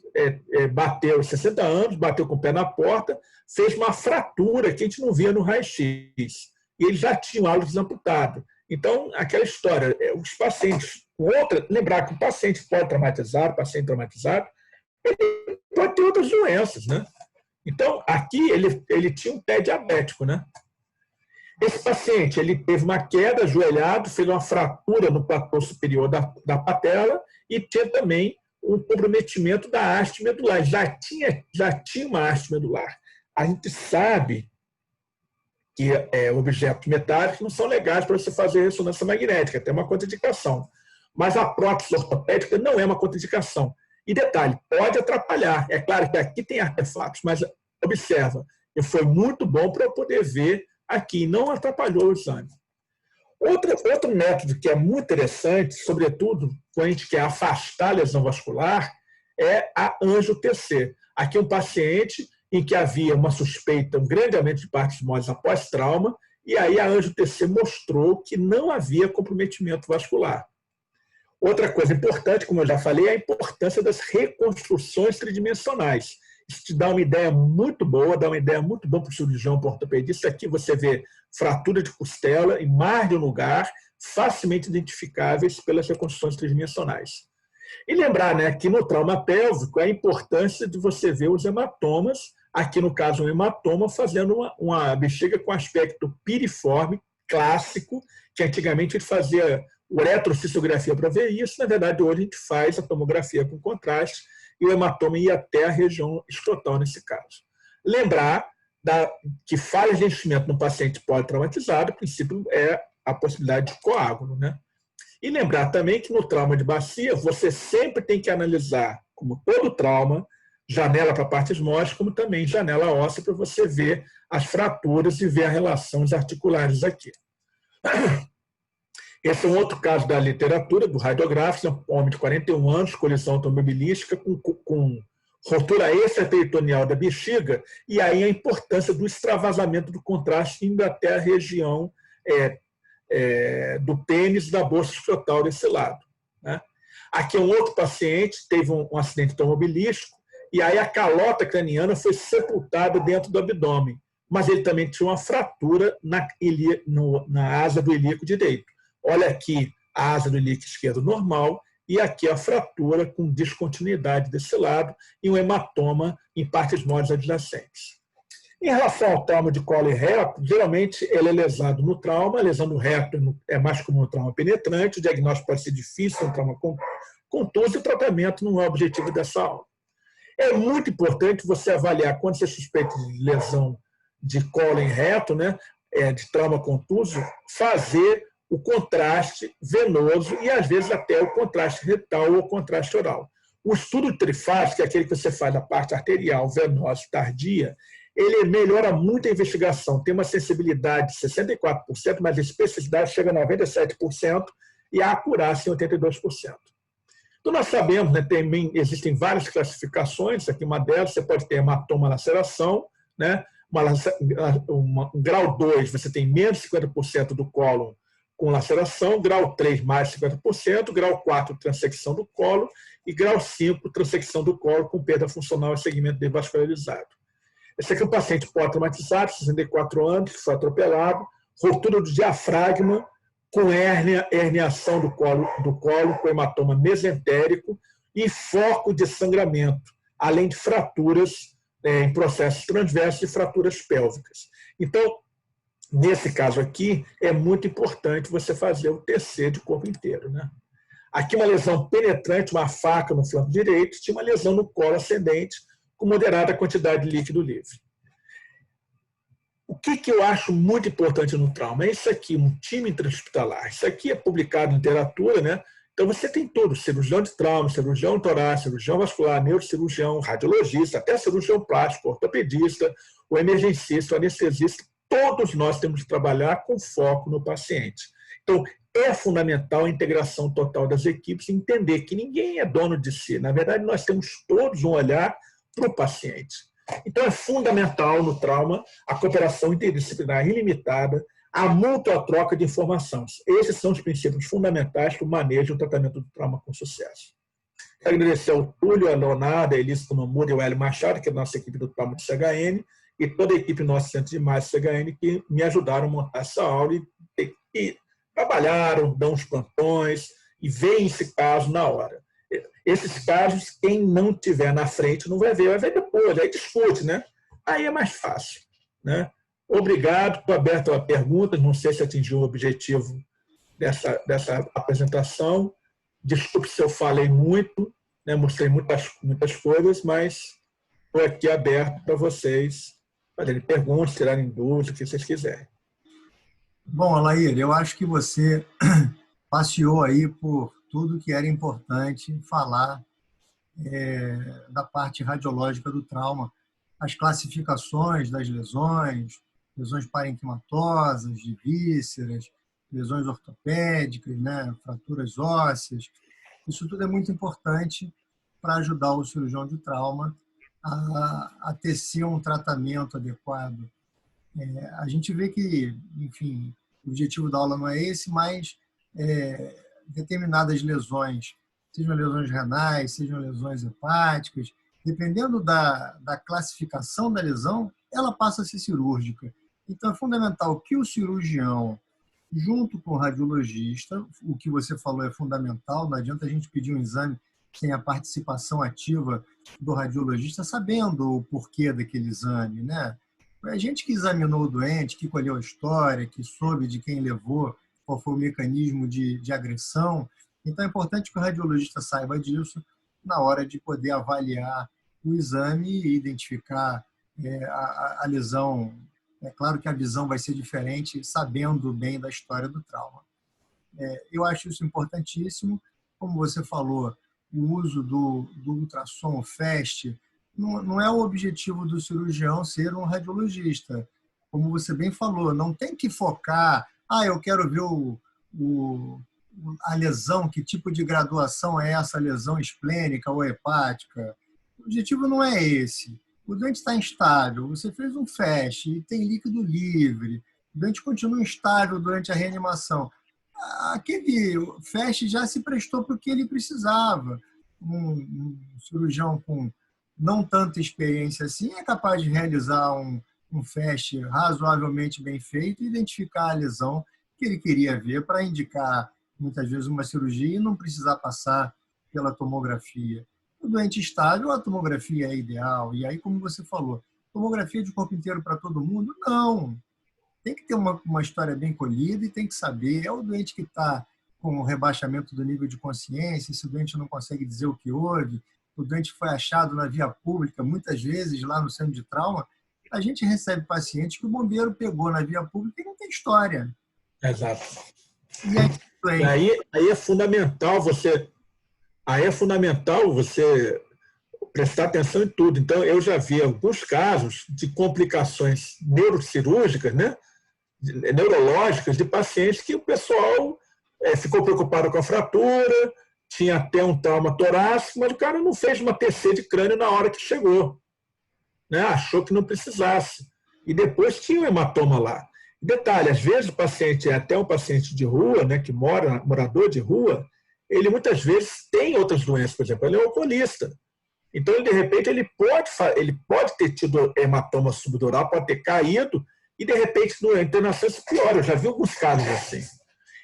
bateu 60 anos, bateu com o pé na porta, fez uma fratura que a gente não via no raio-x. E ele já tinha o hálus amputado. Então, aquela história, os pacientes, lembrar que o paciente pode traumatizar, o paciente traumatizado, ele pode ter outras doenças, né? Então, aqui ele tinha um pé diabético, né? Esse paciente ele teve uma queda, ajoelhado, fez uma fratura no platô superior da patela e tinha também um comprometimento da haste medular. Já tinha uma haste medular. A gente sabe que objetos metálicos não são legais para você fazer ressonância magnética, tem uma contraindicação. Mas a prótese ortopédica não é uma contraindicação. E detalhe, pode atrapalhar. É claro que aqui tem artefatos, mas observa, foi muito bom para eu poder ver aqui, não atrapalhou o exame. Outro método que é muito interessante, sobretudo quando a gente quer afastar a lesão vascular, é a angio-TC. Aqui um paciente em que havia uma suspeita, um grande aumento de partes moles após trauma, e aí a angio-TC mostrou que não havia comprometimento vascular. Outra coisa importante, como eu já falei, é a importância das reconstruções tridimensionais. Isso te dá uma ideia muito boa, dá uma ideia muito boa para o cirurgião, para o ortopedista. Aqui você vê fratura de costela em mais de um lugar, facilmente identificáveis pelas reconstruções tridimensionais. E lembrar, né, que no trauma pélvico a importância de você ver os hematomas, aqui no caso um hematoma, fazendo uma bexiga com aspecto piriforme, clássico, que antigamente a gente fazia uretrocistografia para ver isso, na verdade hoje a gente faz a tomografia com contraste, e o hematoma ia até a região escrotal nesse caso. Lembrar que falhas de enchimento no paciente politraumatizado, o princípio é a possibilidade de coágulo, né? E lembrar também que no trauma de bacia, você sempre tem que analisar, como todo trauma, janela para partes moles, como também janela óssea, para você ver as fraturas e ver as relações articulares aqui. Esse é um outro caso da literatura, do radiográfico, um homem de 41 anos, colisão automobilística, com rotura extraperitoneal da bexiga, e aí a importância do extravasamento do contraste indo até a região do pênis da bolsa escrotal desse lado, né? Aqui é um outro paciente, teve um acidente automobilístico, e aí a calota craniana foi sepultada dentro do abdômen, mas ele também tinha uma fratura na asa do ilíaco direito. Olha aqui a asa do ilíaco esquerdo normal, e aqui a fratura com descontinuidade desse lado e um hematoma em partes moles adjacentes. Em relação ao trauma de colo e reto, geralmente ele é lesado no trauma, a lesão do reto é mais comum no trauma penetrante, o diagnóstico pode ser difícil, um trauma contuso, e o tratamento não é o objetivo dessa aula. É muito importante você avaliar, quando você suspeita de lesão de colo e reto, né, de trauma contuso, fazer o contraste venoso e, às vezes, até o contraste retal ou o contraste oral. O estudo trifásico, que é aquele que você faz na parte arterial, venosa e tardia, ele melhora muito a investigação. Tem uma sensibilidade de 64%, mas a especificidade chega a 97% e a acurácia em 82%. Então, nós sabemos, né, também existem várias classificações, aqui uma delas, você pode ter hematoma laceração, né, um grau 2, você tem menos de 50% do cólon com laceração, grau 3, mais 50%, grau 4, transecção do colo, e grau 5, transecção do colo com perda funcional e segmento devascularizado. Esse aqui é um paciente pós-traumatizado, 64 anos, que foi atropelado, ruptura do diafragma, com herniação do colo com hematoma mesentérico e foco de sangramento, além de fraturas em processos transversos e fraturas pélvicas. Então, nesse caso aqui, é muito importante você fazer o TC de corpo inteiro, né? Aqui uma lesão penetrante, uma faca no flanco direito, tinha uma lesão no colo ascendente com moderada quantidade de líquido livre. O que eu acho muito importante no trauma? É isso aqui, um time intra-hospitalar. Isso aqui é publicado em literatura, né? Então você tem tudo, cirurgião de trauma, cirurgião torácico, cirurgião vascular, neurocirurgião, radiologista, até cirurgião plástico, ortopedista, o emergencista, o anestesista. Todos nós temos que trabalhar com foco no paciente. Então, é fundamental a integração total das equipes e entender que ninguém é dono de si. Na verdade, nós temos todos um olhar para o paciente. Então, é fundamental no trauma a cooperação interdisciplinar ilimitada, a mútua troca de informações. Esses são os princípios fundamentais para o manejo e o tratamento do trauma com sucesso. Quero agradecer ao Túlio, a Leonardo, a Elisa Tonomura e o Hélio Machado, que é a nossa equipe do trauma do CHN, e toda a equipe do nosso Centro de Imagem CHN, que me ajudaram a montar essa aula e trabalharam, dão os plantões e veem esse caso na hora. Esses casos, quem não tiver na frente não vai ver depois, aí discute, né? Aí é mais fácil, né? Obrigado, estou aberto a perguntas, não sei se atingiu o objetivo dessa apresentação. Desculpe se eu falei muito, né? Mostrei muitas coisas, mas estou aqui aberto para vocês fazerem perguntas, tirarem dúvidas, o que vocês quiserem. Bom, Alair, eu acho que você passeou aí por tudo que era importante falar da parte radiológica do trauma, as classificações das lesões parenquimatosas, de vísceras, lesões ortopédicas, né, fraturas ósseas. Isso tudo é muito importante para ajudar o cirurgião de trauma a tecer um tratamento adequado. A gente vê que, enfim, o objetivo da aula não é esse, mas determinadas lesões, sejam lesões renais, sejam lesões hepáticas, dependendo da classificação da lesão, ela passa a ser cirúrgica. Então, é fundamental que o cirurgião, junto com o radiologista, o que você falou é fundamental, não adianta a gente pedir um exame sem a participação ativa do radiologista, sabendo o porquê daquele exame, né? A gente que examinou o doente, que colheu a história, que soube de quem levou, qual foi o mecanismo de agressão. Então, é importante que o radiologista saiba disso na hora de poder avaliar o exame e identificar a lesão. É claro que a visão vai ser diferente, sabendo bem da história do trauma. Eu acho isso importantíssimo. Como você falou, o uso do ultrassom, o FAST, não é o objetivo do cirurgião ser um radiologista. Como você bem falou, não tem que focar, eu quero ver a lesão, que tipo de graduação é essa lesão esplênica ou hepática. O objetivo não é esse. O doente está instável, você fez um FAST e tem líquido livre, o doente continua instável durante a reanimação. Aquele FAST já se prestou para o que ele precisava. Um cirurgião com não tanta experiência assim é capaz de realizar um FAST razoavelmente bem feito e identificar a lesão que ele queria ver para indicar, muitas vezes, uma cirurgia e não precisar passar pela tomografia. O doente estável, a tomografia é ideal. E aí, como você falou, tomografia de corpo inteiro para todo mundo? Não. Tem que ter uma história bem colhida e tem que saber. É o doente que está com o rebaixamento do nível de consciência, se o doente não consegue dizer o que houve, o doente foi achado na via pública, muitas vezes lá no centro de trauma, a gente recebe pacientes que o bombeiro pegou na via pública e não tem história. Exato. E aí é fundamental você prestar atenção em tudo. Então, eu já vi alguns casos de complicações neurocirúrgicas, né, neurológicas, de pacientes que o pessoal ficou preocupado com a fratura, tinha até um trauma torácico, mas o cara não fez uma TC de crânio na hora que chegou, né? Achou que não precisasse. E depois tinha um hematoma lá. Detalhe, às vezes o paciente é até um paciente de rua, né, que morador de rua, ele muitas vezes tem outras doenças, por exemplo, ele é alcoolista. Então, ele, de repente, ele pode ter tido hematoma subdural, pode ter caído, e, de repente, na internação isso piora. Eu já vi alguns casos assim.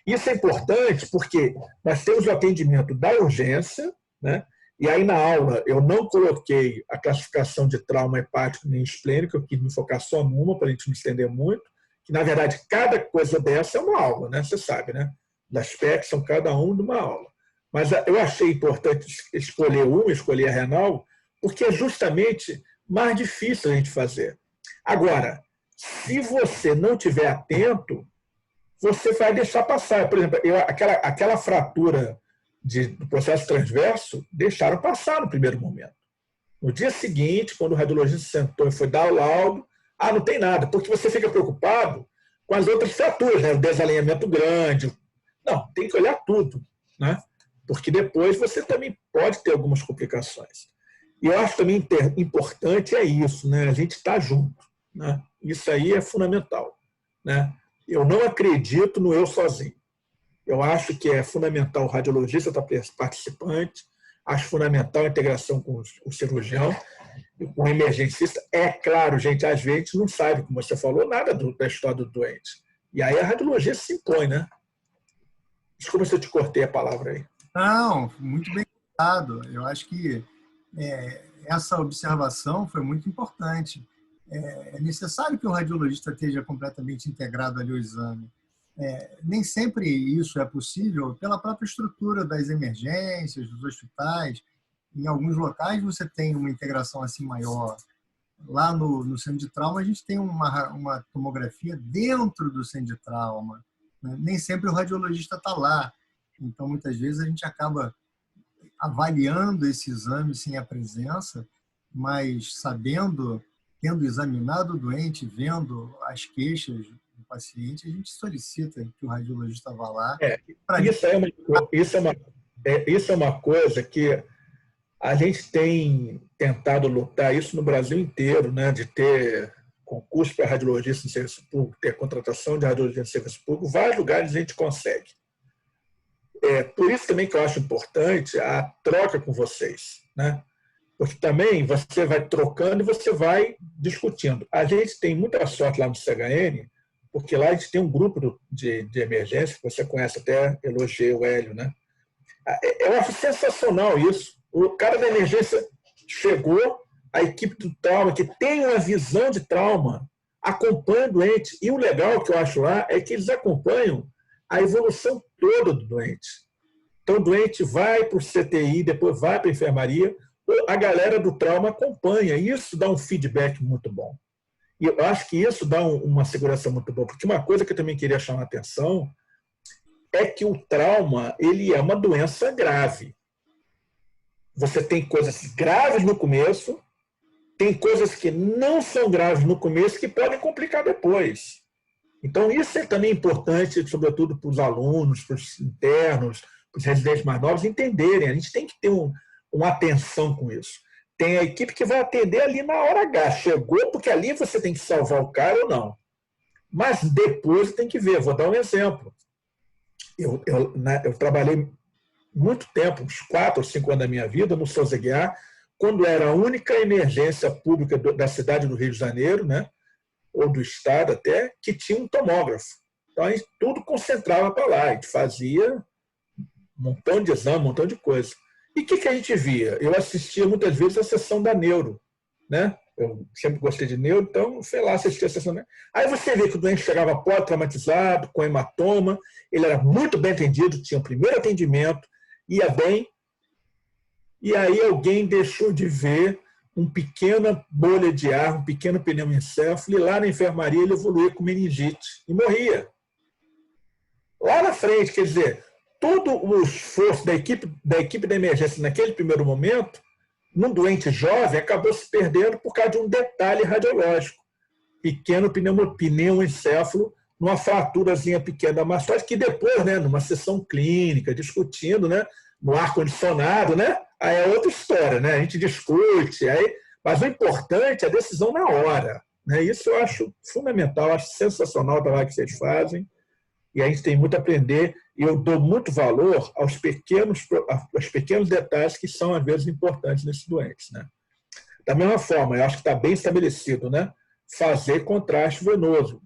Isso é importante porque nós temos o atendimento da urgência, né? E aí, na aula, eu não coloquei a classificação de trauma hepático nem esplênico, eu quis me focar só numa, para a gente não estender muito, que, na verdade, cada coisa dessa é uma aula, né? Você sabe, né? As PECs são cada um de uma aula. Mas eu achei importante escolher a renal, porque é justamente mais difícil a gente fazer. Agora, se você não estiver atento, você vai deixar passar. Por exemplo, aquela fratura do processo transverso, deixaram passar no primeiro momento. No dia seguinte, quando o radiologista sentou e foi dar o laudo, não tem nada, porque você fica preocupado com as outras fraturas, né? O desalinhamento grande. Não, tem que olhar tudo, né? Porque depois você também pode ter algumas complicações. E eu acho também importante isso, né? A gente está junto, né? Isso aí é fundamental, né? Eu não acredito no eu sozinho. Eu acho que é fundamental o radiologista estar participante, acho fundamental a integração com o cirurgião, com o emergencista. É claro, gente, às vezes a gente não sabe, como você falou, nada da história do doente. E aí a radiologia se impõe, né? Desculpa se eu te cortei a palavra aí. Não, muito bem colocado. Eu acho que essa observação foi muito importante. É necessário que o radiologista esteja completamente integrado ali ao exame. Nem sempre isso é possível pela própria estrutura das emergências, dos hospitais. Em alguns locais você tem uma integração assim maior. Lá no centro de trauma a gente tem uma tomografia dentro do centro de trauma, né? Nem sempre o radiologista está lá. Então, muitas vezes a gente acaba avaliando esse exame sem a presença, mas tendo examinado o doente, vendo as queixas do paciente, a gente solicita que o radiologista vá lá. Isso é uma coisa que a gente tem tentado lutar isso no Brasil inteiro, né? De ter concurso para radiologista em serviço público, ter contratação de radiologista em serviço público, vários lugares a gente consegue. Por isso também que eu acho importante a troca com vocês, né? Porque também você vai trocando e você vai discutindo. A gente tem muita sorte lá no CHN, porque lá a gente tem um grupo de emergência, que você conhece até, elogiei o Hélio, né? Eu acho sensacional isso. O cara da emergência chegou, a equipe do trauma, que tem uma visão de trauma, acompanha o doente. E o legal que eu acho lá é que eles acompanham a evolução toda do doente. Então, o doente vai para o CTI, depois vai para a enfermaria, a galera do trauma acompanha, e isso dá um feedback muito bom. E eu acho que isso dá uma segurança muito boa, porque uma coisa que eu também queria chamar a atenção é que o trauma ele é uma doença grave. Você tem coisas graves no começo, tem coisas que não são graves no começo que podem complicar depois. Então, isso é também importante, sobretudo para os alunos, para os internos, para os residentes mais novos, entenderem. A gente tem que ter uma atenção com isso. Tem a equipe que vai atender ali na hora H. Chegou, porque ali você tem que salvar o cara ou não. Mas depois tem que ver. Vou dar um exemplo. Eu trabalhei muito tempo, uns 4 ou 5 anos da minha vida, no Souza Aguiar, quando era a única emergência pública da cidade do Rio de Janeiro, né, ou do estado até, que tinha um tomógrafo. Então, a gente tudo concentrava para lá. A gente fazia um montão de exame, um montão de coisa. E o que a gente via? Eu assistia muitas vezes a sessão da neuro, né? Eu sempre gostei de neuro, então fui lá assistir a sessão da neuro. Aí você vê que o doente chegava pós-traumatizado, com hematoma, ele era muito bem atendido, tinha o primeiro atendimento, ia bem, e aí alguém deixou de ver uma pequena bolha de ar, um pequeno pneumoencéfalo, e lá na enfermaria ele evoluía com meningite e morria. Lá na frente, quer dizer, todo o esforço da equipe da emergência naquele primeiro momento, num doente jovem, acabou se perdendo por causa de um detalhe radiológico. Pequeno pneumoencéfalo, numa fraturazinha pequena da mastoide, que depois, né, numa sessão clínica, discutindo, né, no ar-condicionado, né, aí é outra história, né, a gente discute, mas o importante é a decisão na hora. Né, isso eu acho fundamental, acho sensacional o trabalho que vocês fazem, e a gente tem muito a aprender, e eu dou muito valor aos pequenos detalhes que são, às vezes, importantes nesses doentes. Né? Da mesma forma, eu acho que está bem estabelecido, né? Fazer contraste venoso.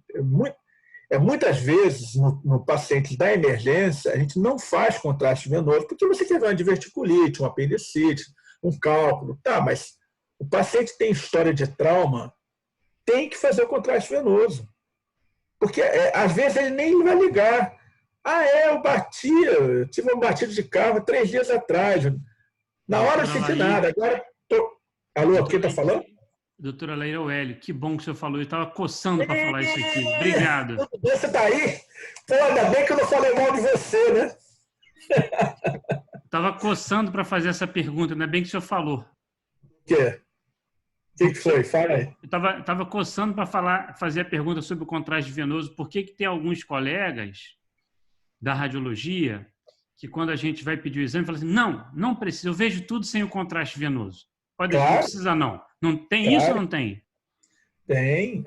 Muitas vezes, no paciente da emergência, a gente não faz contraste venoso, porque você quer ver uma diverticulite, uma apendicite, um cálculo. Tá, mas o paciente tem história de trauma, tem que fazer o contraste venoso. Porque, às vezes, ele nem vai ligar. Eu tive um batido de carro 3 dias atrás. Na hora eu senti nada. Agora, Alô, quem está falando? Doutora Leira Oélio, que bom que o senhor falou. Eu estava coçando para falar isso aqui. Obrigado. Você está aí? Pô, ainda bem que eu não falei mal de você, né? Estava coçando para fazer essa pergunta. Ainda bem que o senhor falou. O quê? O que foi? Fala aí. Eu estava coçando para fazer a pergunta sobre o contraste venoso. Por que tem alguns colegas da radiologia que, quando a gente vai pedir o exame, falam assim, não precisa, eu vejo tudo sem o contraste venoso. Pode deixar, não precisa não. Não tem isso ou não tem? Tem.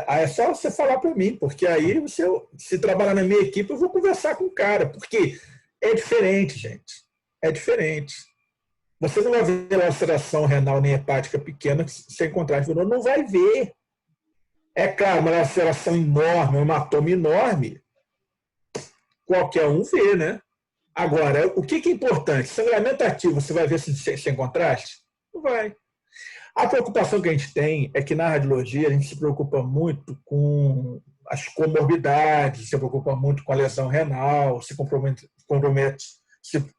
É só você falar para mim, porque aí se trabalhar na minha equipe, eu vou conversar com o cara, porque é diferente, gente. É diferente. Você não vai ver laceração renal nem hepática pequena sem contraste venoso, não vai ver. É claro, uma laceração enorme, um hematoma enorme, qualquer um vê, né? Agora, o que é importante? Sangramento ativo, você vai ver sem contraste? Não vai. A preocupação que a gente tem é que na radiologia a gente se preocupa muito com as comorbidades, se preocupa muito com a lesão renal, se compromete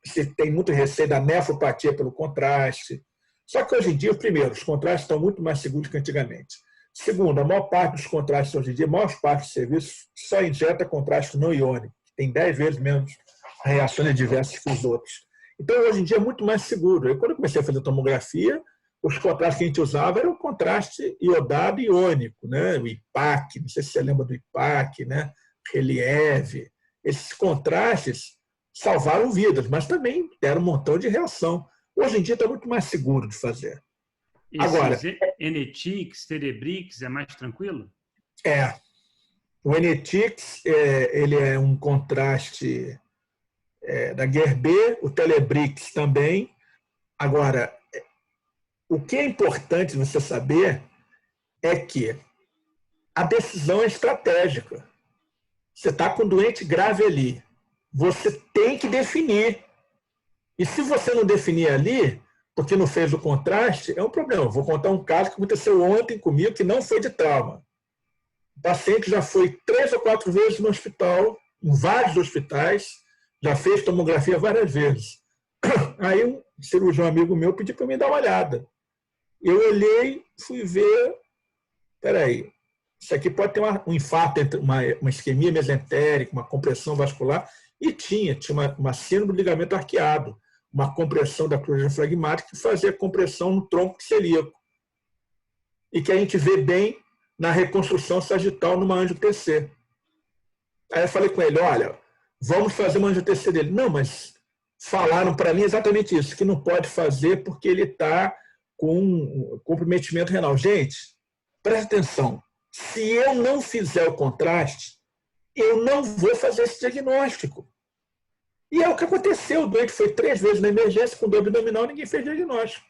se tem muito receio da nefropatia pelo contraste. Só que hoje em dia, primeiro, os contrastes estão muito mais seguros que antigamente. Segundo, a maior parte dos contrastes hoje em dia, a maior parte dos serviços só injeta contraste não iônico, que tem 10 vezes menos reações adversas que os outros. Então, hoje em dia é muito mais seguro. Quando eu comecei a fazer tomografia, os contrastes que a gente usava eram o contraste iodado e iônico, né? O IPAC, não sei se você lembra do IPAC, né? Relieve. Esses contrastes salvaram vidas, mas também deram um montão de reação. Hoje em dia está muito mais seguro de fazer. Agora, Enetix, Cerebrix é mais tranquilo? O Enetix ele é um contraste da GERB, o Telebrix também. Agora, o que é importante você saber é que a decisão é estratégica. Você está com um doente grave ali. Você tem que definir. E se você não definir ali, porque não fez o contraste, é um problema. Vou contar um caso que aconteceu ontem comigo, que não foi de trauma. O paciente já foi 3 ou 4 vezes no hospital, em vários hospitais, já fez tomografia várias vezes. Aí um cirurgião amigo meu pediu para me dar uma olhada. Eu olhei, fui ver, peraí, isso aqui pode ter um infarto, uma isquemia mesentérica, uma compressão vascular, e tinha uma síndrome do ligamento arqueado, uma compressão da cruz diafragmática que fazia compressão no tronco celíaco, e que a gente vê bem na reconstrução sagital numa angio-TC. Aí eu falei com ele, olha, vamos fazer uma angio-TC dele. Não, mas falaram para mim exatamente isso, que não pode fazer porque ele está com comprometimento renal. Gente, presta atenção, se eu não fizer o contraste, eu não vou fazer esse diagnóstico. E é o que aconteceu, o doente foi 3 vezes na emergência com dor abdominal, ninguém fez diagnóstico.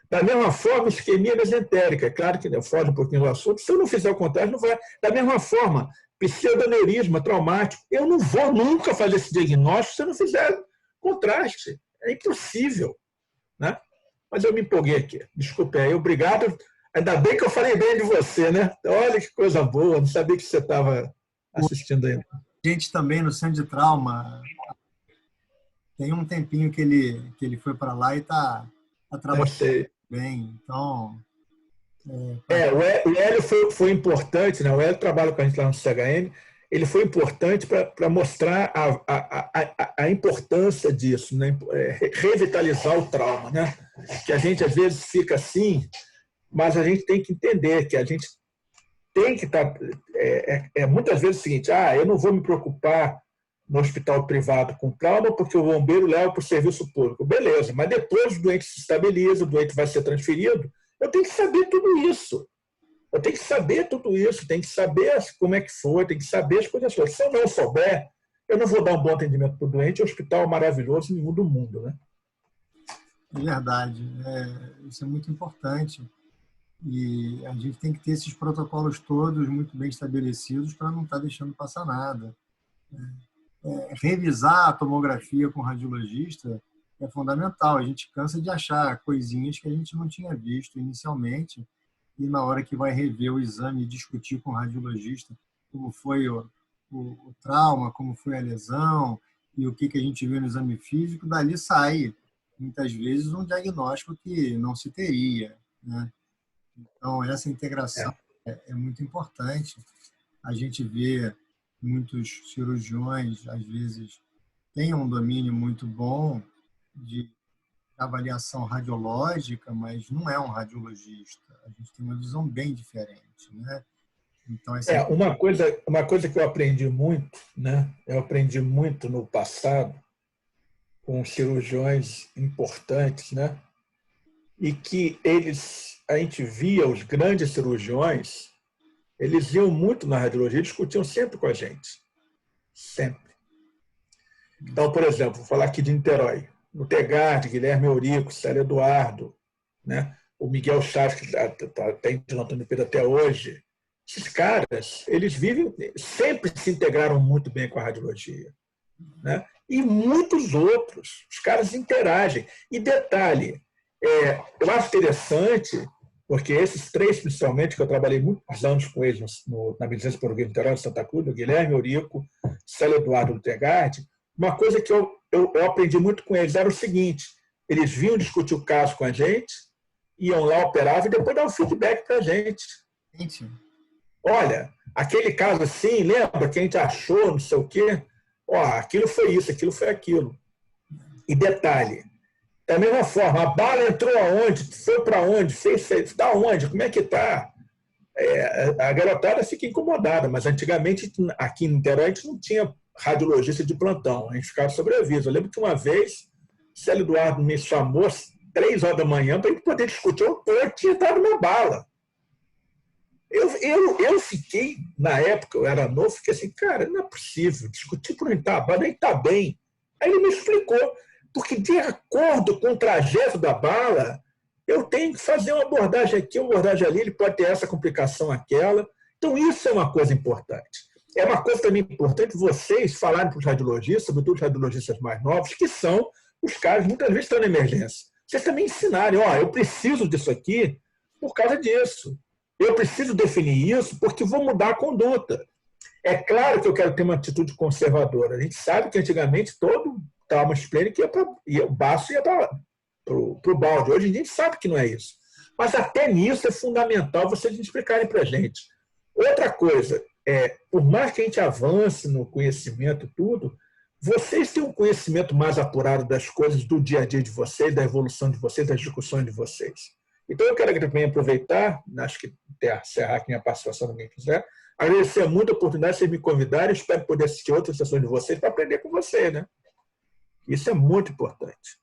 Da mesma forma, isquemia mesentérica, é claro que foge um pouquinho do assunto, se eu não fizer o contraste, não vai. Da mesma forma, pseudoneurisma traumático, eu não vou nunca fazer esse diagnóstico se eu não fizer contraste. É impossível, né? Mas eu me empolguei aqui. Desculpe aí, obrigado. Ainda bem que eu falei bem de você, né? Olha que coisa boa, não sabia que você estava assistindo aí. A gente também no Centro de Trauma, tem um tempinho que ele foi para lá e está trabalhando bem. Então... o Hélio foi importante, né? O Hélio trabalha com a gente lá no CHM, ele foi importante para mostrar a importância disso, né? Revitalizar o trauma, né? Que a gente às vezes fica assim, mas a gente tem que entender que a gente tem que estar... muitas vezes o seguinte, eu não vou me preocupar no hospital privado com trauma porque o bombeiro leva para o serviço público. Beleza, mas depois o doente se estabiliza, o doente vai ser transferido, eu tenho que saber tudo isso. Eu tenho que saber tudo isso, tenho que saber como é que foi, tenho que saber as coisas. Se eu não souber, eu não vou dar um bom atendimento para o doente, o hospital é maravilhoso nenhum do mundo, né? É verdade. Isso é muito importante. E a gente tem que ter esses protocolos todos muito bem estabelecidos para não estar deixando passar nada. Revisar a tomografia com o radiologista é fundamental. A gente cansa de achar coisinhas que a gente não tinha visto inicialmente e na hora que vai rever o exame e discutir com o radiologista como foi o trauma, como foi a lesão e o que a gente viu no exame físico, dali sai, muitas vezes, um diagnóstico que não se teria, né? Então, essa integração é muito importante. A gente vê muitos cirurgiões, às vezes, têm um domínio muito bom de avaliação radiológica, mas não é um radiologista. A gente tem uma visão bem diferente, né? Então, uma coisa que eu aprendi muito, né? Eu aprendi muito no passado com cirurgiões importantes, né? E que a gente via os grandes cirurgiões, eles iam muito na radiologia, discutiam sempre com a gente. Sempre. Então, por exemplo, vou falar aqui de Niterói. No Tegard, Guilherme Eurico, Célio Eduardo, né? O Miguel Chaves, que está implantando o Pedro até hoje. Esses caras, eles sempre se integraram muito bem com a radiologia, né? E muitos outros. Os caras interagem. E detalhe, eu acho interessante, porque esses 3, principalmente, que eu trabalhei muitos anos com eles na Beneficência Portuguesa Niterói de Santa Cruz, o Guilherme Eurico, Célio Eduardo do Tegard, uma coisa que eu aprendi muito com eles era o seguinte: eles vinham discutir o caso com a gente, iam lá, operavam e depois davam feedback para a gente. Olha, aquele caso assim, lembra que a gente achou, não sei o quê? Aquilo foi isso, aquilo foi aquilo. E detalhe, da mesma forma, a bala entrou aonde? Foi para onde? Fez da onde? Como é que está? A garotada fica incomodada, mas antigamente, aqui em Niterói, a gente não tinha radiologista de plantão, a gente ficava sobre aviso. Eu lembro que uma vez, o Célio Eduardo me chamou às 3 horas da manhã para a gente poder discutir o que tinha dado uma bala. Eu fiquei, na época, eu era novo, fiquei assim, cara, não é possível, discutir por onde está a bala, nem está bem. Aí ele me explicou, porque de acordo com o trajeto da bala, eu tenho que fazer uma abordagem aqui, uma abordagem ali, ele pode ter essa complicação, aquela. Então, isso é uma coisa importante. É uma coisa também importante vocês falarem para os radiologistas, sobretudo os radiologistas mais novos, que são os caras, muitas vezes, estão na emergência. Vocês também ensinarem, eu preciso disso aqui por causa disso. Eu preciso definir isso porque vou mudar a conduta. É claro que eu quero ter uma atitude conservadora. A gente sabe que antigamente todo trauma esplênico o baço ia para o balde. Hoje em dia a gente sabe que não é isso. Mas até nisso é fundamental vocês explicarem para a gente. Outra coisa, por mais que a gente avance no conhecimento tudo, vocês têm um conhecimento mais apurado das coisas do dia a dia de vocês, da evolução de vocês, das discussões de vocês. Então eu quero também aproveitar, acho que até encerrar aqui minha participação, ninguém quiser, agradecer muito a oportunidade de vocês me convidarem, espero poder assistir outras sessões de vocês para aprender com você, né? Isso é muito importante.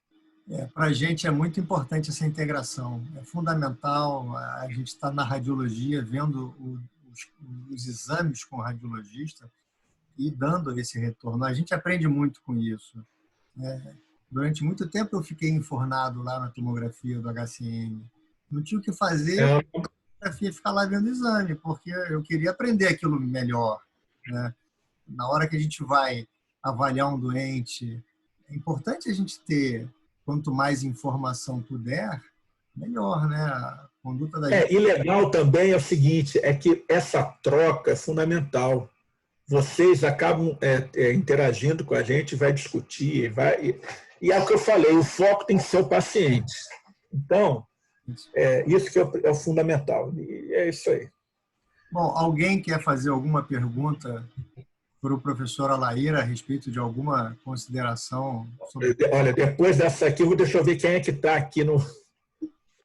Para a gente é muito importante essa integração. É fundamental. A gente está na radiologia vendo os exames com o radiologista e dando esse retorno. A gente aprende muito com isso. Durante muito tempo eu fiquei enfornado lá na tomografia do HCM. Não tinha o que fazer, a tomografia ficar lá vendo o exame, porque eu queria aprender aquilo melhor, né? Na hora que a gente vai avaliar um doente, é importante a gente ter, quanto mais informação puder, melhor, né? A conduta da gente. E legal também é o seguinte, é que essa troca é fundamental. Vocês acabam interagindo com a gente, vai discutir, e é o que eu falei, o foco tem que ser o paciente. Então, isso que é o fundamental. E é isso aí. Bom, alguém quer fazer alguma pergunta para o professor Alair a respeito de alguma consideração? Olha, depois dessa aqui, deixa eu ver quem é que está aqui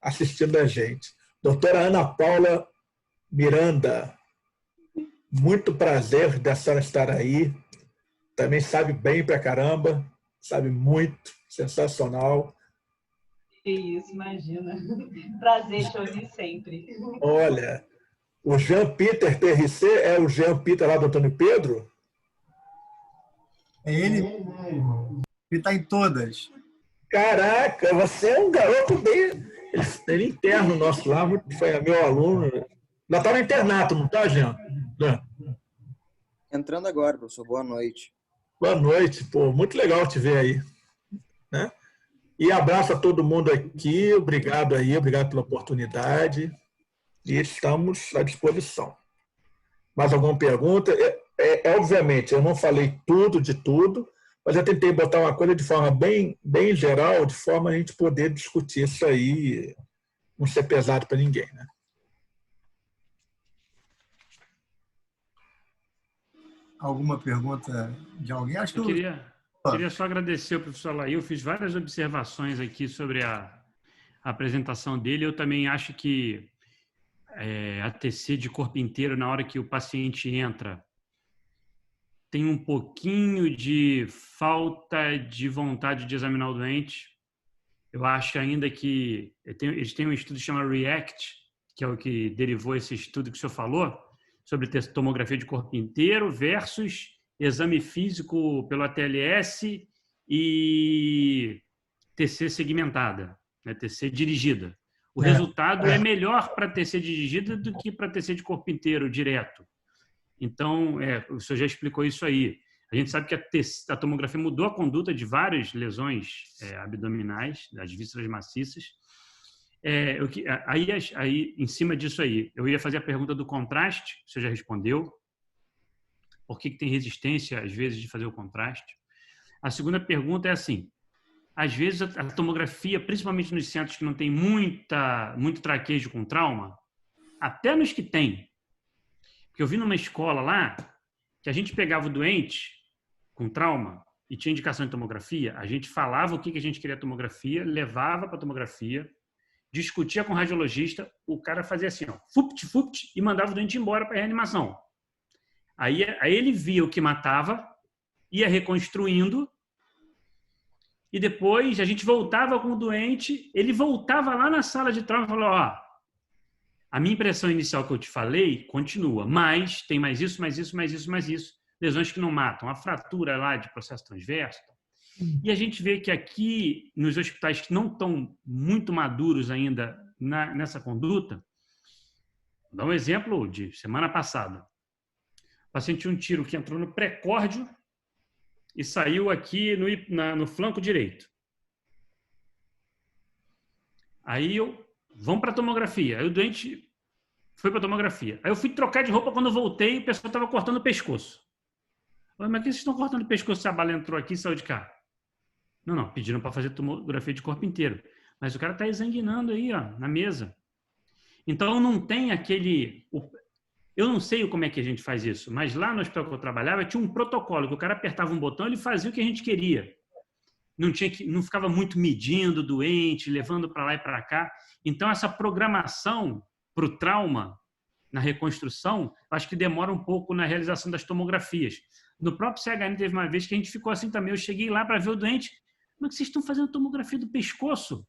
assistindo a gente. Doutora Ana Paula Miranda, muito prazer da senhora estar aí. Também sabe bem pra caramba, sabe muito, sensacional. Que isso, imagina. Prazer te ouvir sempre. Olha, o Jean Peter PRC é o Jean Peter lá do Antônio Pedro? É ele. Ele está em todas. Caraca, você é um garoto bem... Ele é interno nosso lá, foi meu aluno. Ainda está no internato, não está, Jean? Entrando agora, professor. Boa noite. Boa noite. Pô, muito legal te ver aí. Né? E abraço a todo mundo aqui. Obrigado aí, obrigado pela oportunidade. E estamos à disposição. Mais alguma pergunta? Obviamente, eu não falei tudo de tudo, mas eu tentei botar uma coisa de forma bem geral, de forma a gente poder discutir isso aí, não ser pesado para ninguém, né? Alguma pergunta de alguém? Acho que eu queria só agradecer ao professor Alair. Eu fiz várias observações aqui sobre a apresentação dele. Eu também acho que a TC de corpo inteiro, na hora que o paciente entra, tem um pouquinho de falta de vontade de examinar o doente. Eu acho ainda que... Eles têm um estudo que chama REACT, que é o que derivou esse estudo que o senhor falou, sobre tomografia de corpo inteiro versus exame físico pelo ATLS e TC segmentada, né? TC dirigida. O resultado é melhor para TC dirigida do que para TC de corpo inteiro direto. Então, o senhor já explicou isso aí. A gente sabe que a tomografia mudou a conduta de várias lesões abdominais, das vísceras maciças. Aí, em cima disso aí, eu ia fazer a pergunta do contraste, o senhor já respondeu. Por que tem resistência, às vezes, de fazer o contraste? A segunda pergunta é assim, às vezes a tomografia, principalmente nos centros que não tem muito traquejo com trauma, até nos que tem, porque eu vi numa escola lá que a gente pegava o doente com trauma e tinha indicação de tomografia, a gente falava o que a gente queria tomografia, levava para a tomografia, discutia com o radiologista, o cara fazia assim, ó, fupt, e mandava o doente embora para a reanimação. Aí ele via o que matava, ia reconstruindo, e depois a gente voltava com o doente, ele voltava lá na sala de trauma e falou, ó, a minha impressão inicial que eu te falei continua, mas tem mais isso, lesões que não matam, a fratura lá de processo transverso. E a gente vê que aqui, nos hospitais que não estão muito maduros ainda nessa conduta, vou dar um exemplo de semana passada. O paciente tinha um tiro que entrou no pré-córdio e saiu aqui no flanco direito. Aí vamos para a tomografia. Aí o doente Foi para tomografia. Aí eu fui trocar de roupa, quando eu voltei, o pessoal estava cortando o pescoço. Mas por que vocês estão cortando o pescoço se a bala entrou aqui e saiu de cá? Não, pediram para fazer tomografia de corpo inteiro. Mas o cara está exanguinando aí, ó, na mesa. Então não tem aquele... Eu não sei como é que a gente faz isso, mas lá no hospital que eu trabalhava tinha um protocolo, que o cara apertava um botão e ele fazia o que a gente queria. Não ficava muito medindo o doente, levando para lá e para cá. Então essa programação para o trauma na reconstrução, acho que demora um pouco na realização das tomografias. No próprio CHN teve uma vez que a gente ficou assim também. Eu cheguei lá para ver o doente. Como é que vocês estão fazendo tomografia do pescoço?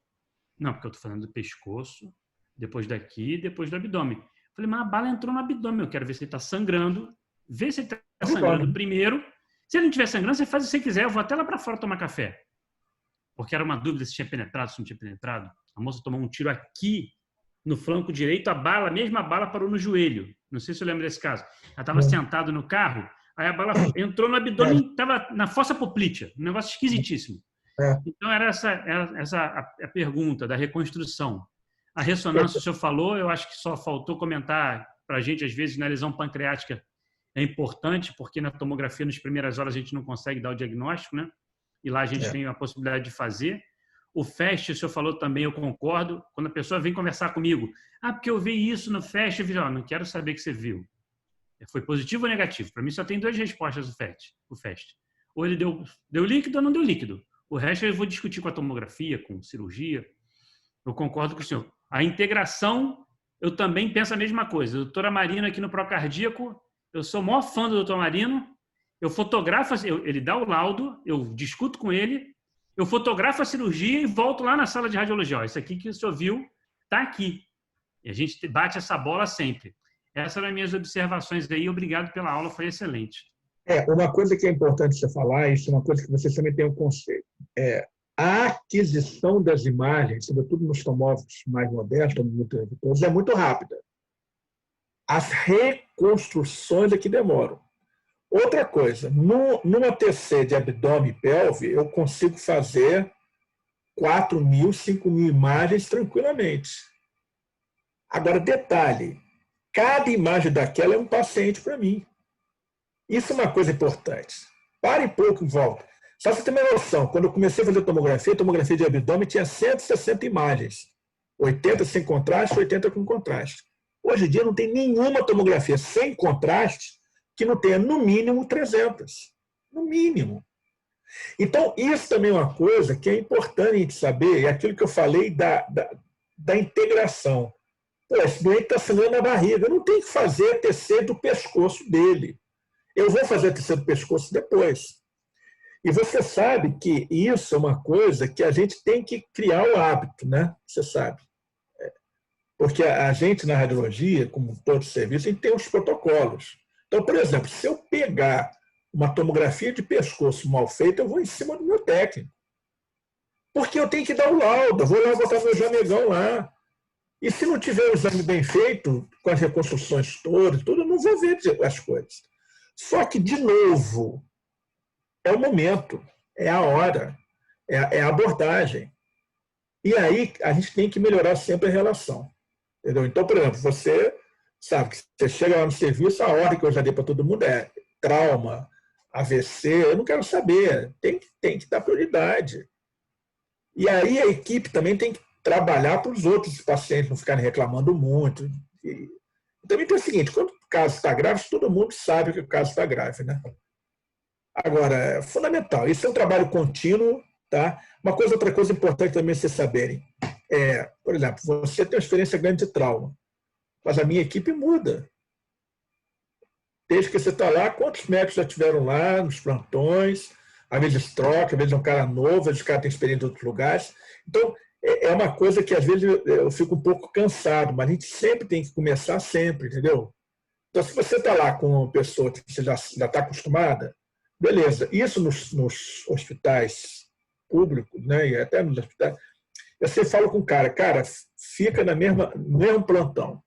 Não, porque eu estou fazendo do pescoço, depois daqui, depois do abdômen. Falei, mas a bala entrou no abdômen. Eu quero ver se ele está sangrando. Vê se ele está sangrando primeiro. Se ele não estiver sangrando, você faz o que você quiser. Eu vou até lá para fora tomar café. Porque era uma dúvida se tinha penetrado, se não tinha penetrado. A moça tomou um tiro aqui no flanco direito, a mesma bala parou no joelho. Não sei se eu lembro desse caso. Ela estava sentada no carro, aí a bala entrou no abdômen, estava na fossa poplítea. Um negócio esquisitíssimo. Então, era essa a pergunta da reconstrução. A ressonância, o senhor falou, eu acho que só faltou comentar para a gente, às vezes, na lesão pancreática é importante, porque na tomografia, nas primeiras horas, a gente não consegue dar o diagnóstico, né? E lá a gente tem a possibilidade de fazer. O FAST, o senhor falou também, eu concordo. Quando a pessoa vem conversar comigo, porque eu vi isso no FAST, eu vi, não quero saber o que você viu. Foi positivo ou negativo? Para mim só tem 2 respostas o FAST. Ou ele deu líquido ou não deu líquido. O resto eu vou discutir com a tomografia, com cirurgia. Eu concordo com o senhor. A integração, eu também penso a mesma coisa. A doutora Marina aqui no Procardíaco, eu sou o maior fã do doutor Marino. Eu fotografo, ele dá o laudo, eu discuto com ele, eu fotografo a cirurgia e volto lá na sala de radiologia. Ó, isso aqui que o senhor viu está aqui. E a gente bate essa bola sempre. Essas eram as minhas observações aí. Obrigado pela aula, foi excelente. Uma coisa que é importante você falar, isso é uma coisa que você também tem um conceito. A aquisição das imagens, sobretudo nos tomógrafos mais modernos, é muito rápida. As reconstruções é que demoram. Outra coisa, numa TC de abdômen e pelve, eu consigo fazer 4.000, 5.000 imagens tranquilamente. Agora, detalhe, cada imagem daquela é um paciente para mim. Isso é uma coisa importante. Pare um pouco e volta. Só para você ter uma noção, quando eu comecei a fazer tomografia de abdômen tinha 160 imagens. 80 sem contraste, 80 com contraste. Hoje em dia não tem nenhuma tomografia sem contraste que não tenha no mínimo 300. No mínimo. Então, isso também é uma coisa que é importante a gente saber, é aquilo que eu falei da integração. Pô, esse doente está sangrando na barriga, eu não tenho que fazer a TC do pescoço dele. Eu vou fazer a TC do pescoço depois. E você sabe que isso é uma coisa que a gente tem que criar o hábito, né? Você sabe. Porque a gente, na radiologia, como todo serviço, a gente tem os protocolos. Então, por exemplo, se eu pegar uma tomografia de pescoço mal feita, eu vou em cima do meu técnico. Porque eu tenho que dar o laudo, eu vou lá botar meu jamegão lá. E se não tiver o exame bem feito, com as reconstruções todas, tudo, eu não vou ver as coisas. Só que, de novo, é o momento, é a hora, é a abordagem. E aí a gente tem que melhorar sempre a relação. Entendeu? Então, por exemplo, você sabe que você chega lá no serviço, a ordem que eu já dei para todo mundo é trauma, AVC, eu não quero saber, tem que dar prioridade. E aí a equipe também tem que trabalhar para os outros pacientes não ficarem reclamando muito. E também tem o seguinte, quando o caso está grave, todo mundo sabe que o caso está grave, né? Agora, é fundamental, isso é um trabalho contínuo, tá? Outra coisa importante também vocês saberem, por exemplo, você tem uma experiência grande de trauma, mas a minha equipe muda. Desde que você está lá, quantos médicos já tiveram lá nos plantões, às vezes troca, às vezes é um cara novo, às vezes o cara tem experiência em outros lugares. Então, é uma coisa que às vezes eu fico um pouco cansado, mas a gente sempre tem que começar sempre, entendeu? Então, se você está lá com uma pessoa que você já está acostumada, beleza. Isso nos hospitais públicos, né, e até nos hospitais, você fala com o cara, fica no mesmo plantão.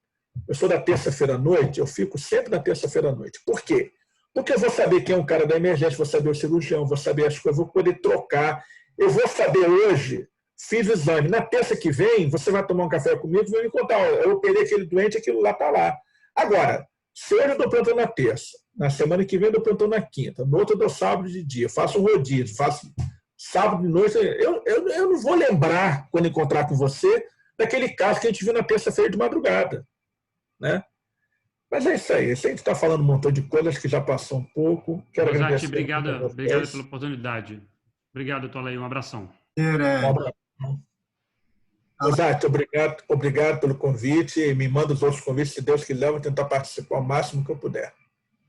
Eu sou da terça-feira à noite, eu fico sempre na terça-feira à noite. Por quê? Porque eu vou saber quem é um cara da emergência, vou saber o cirurgião, vou saber as coisas, vou poder trocar. Eu vou saber hoje fiz o exame. Na terça que vem, você vai tomar um café comigo e vai me contar, eu operei aquele doente, aquilo lá está lá. Agora, se hoje eu dou plantão na terça, na semana que vem eu dou plantão na quinta, no outro eu dou sábado de dia, faço um rodízio, faço sábado de noite, eu não vou lembrar, quando encontrar com você, daquele caso que a gente viu na terça-feira de madrugada. Né? Mas é isso aí. A gente está falando um montão de coisas que já passou um pouco. Quero agradecer. Obrigado pela oportunidade. Obrigado, Tolei. Um abração. Rosati, obrigado pelo convite. Me manda os outros convites, se Deus quiser, eu vou tentar participar o máximo que eu puder.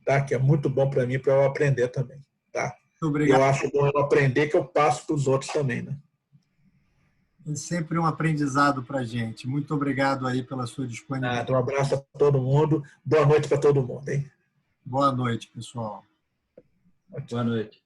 Tá? Que é muito bom para mim, para eu aprender também. Tá? Obrigado. Eu acho bom eu aprender que eu passo para os outros também. Né? É sempre um aprendizado para a gente. Muito obrigado aí pela sua disponibilidade. Um abraço a todo mundo. Boa noite para todo mundo. Hein? Boa noite, pessoal. Boa noite.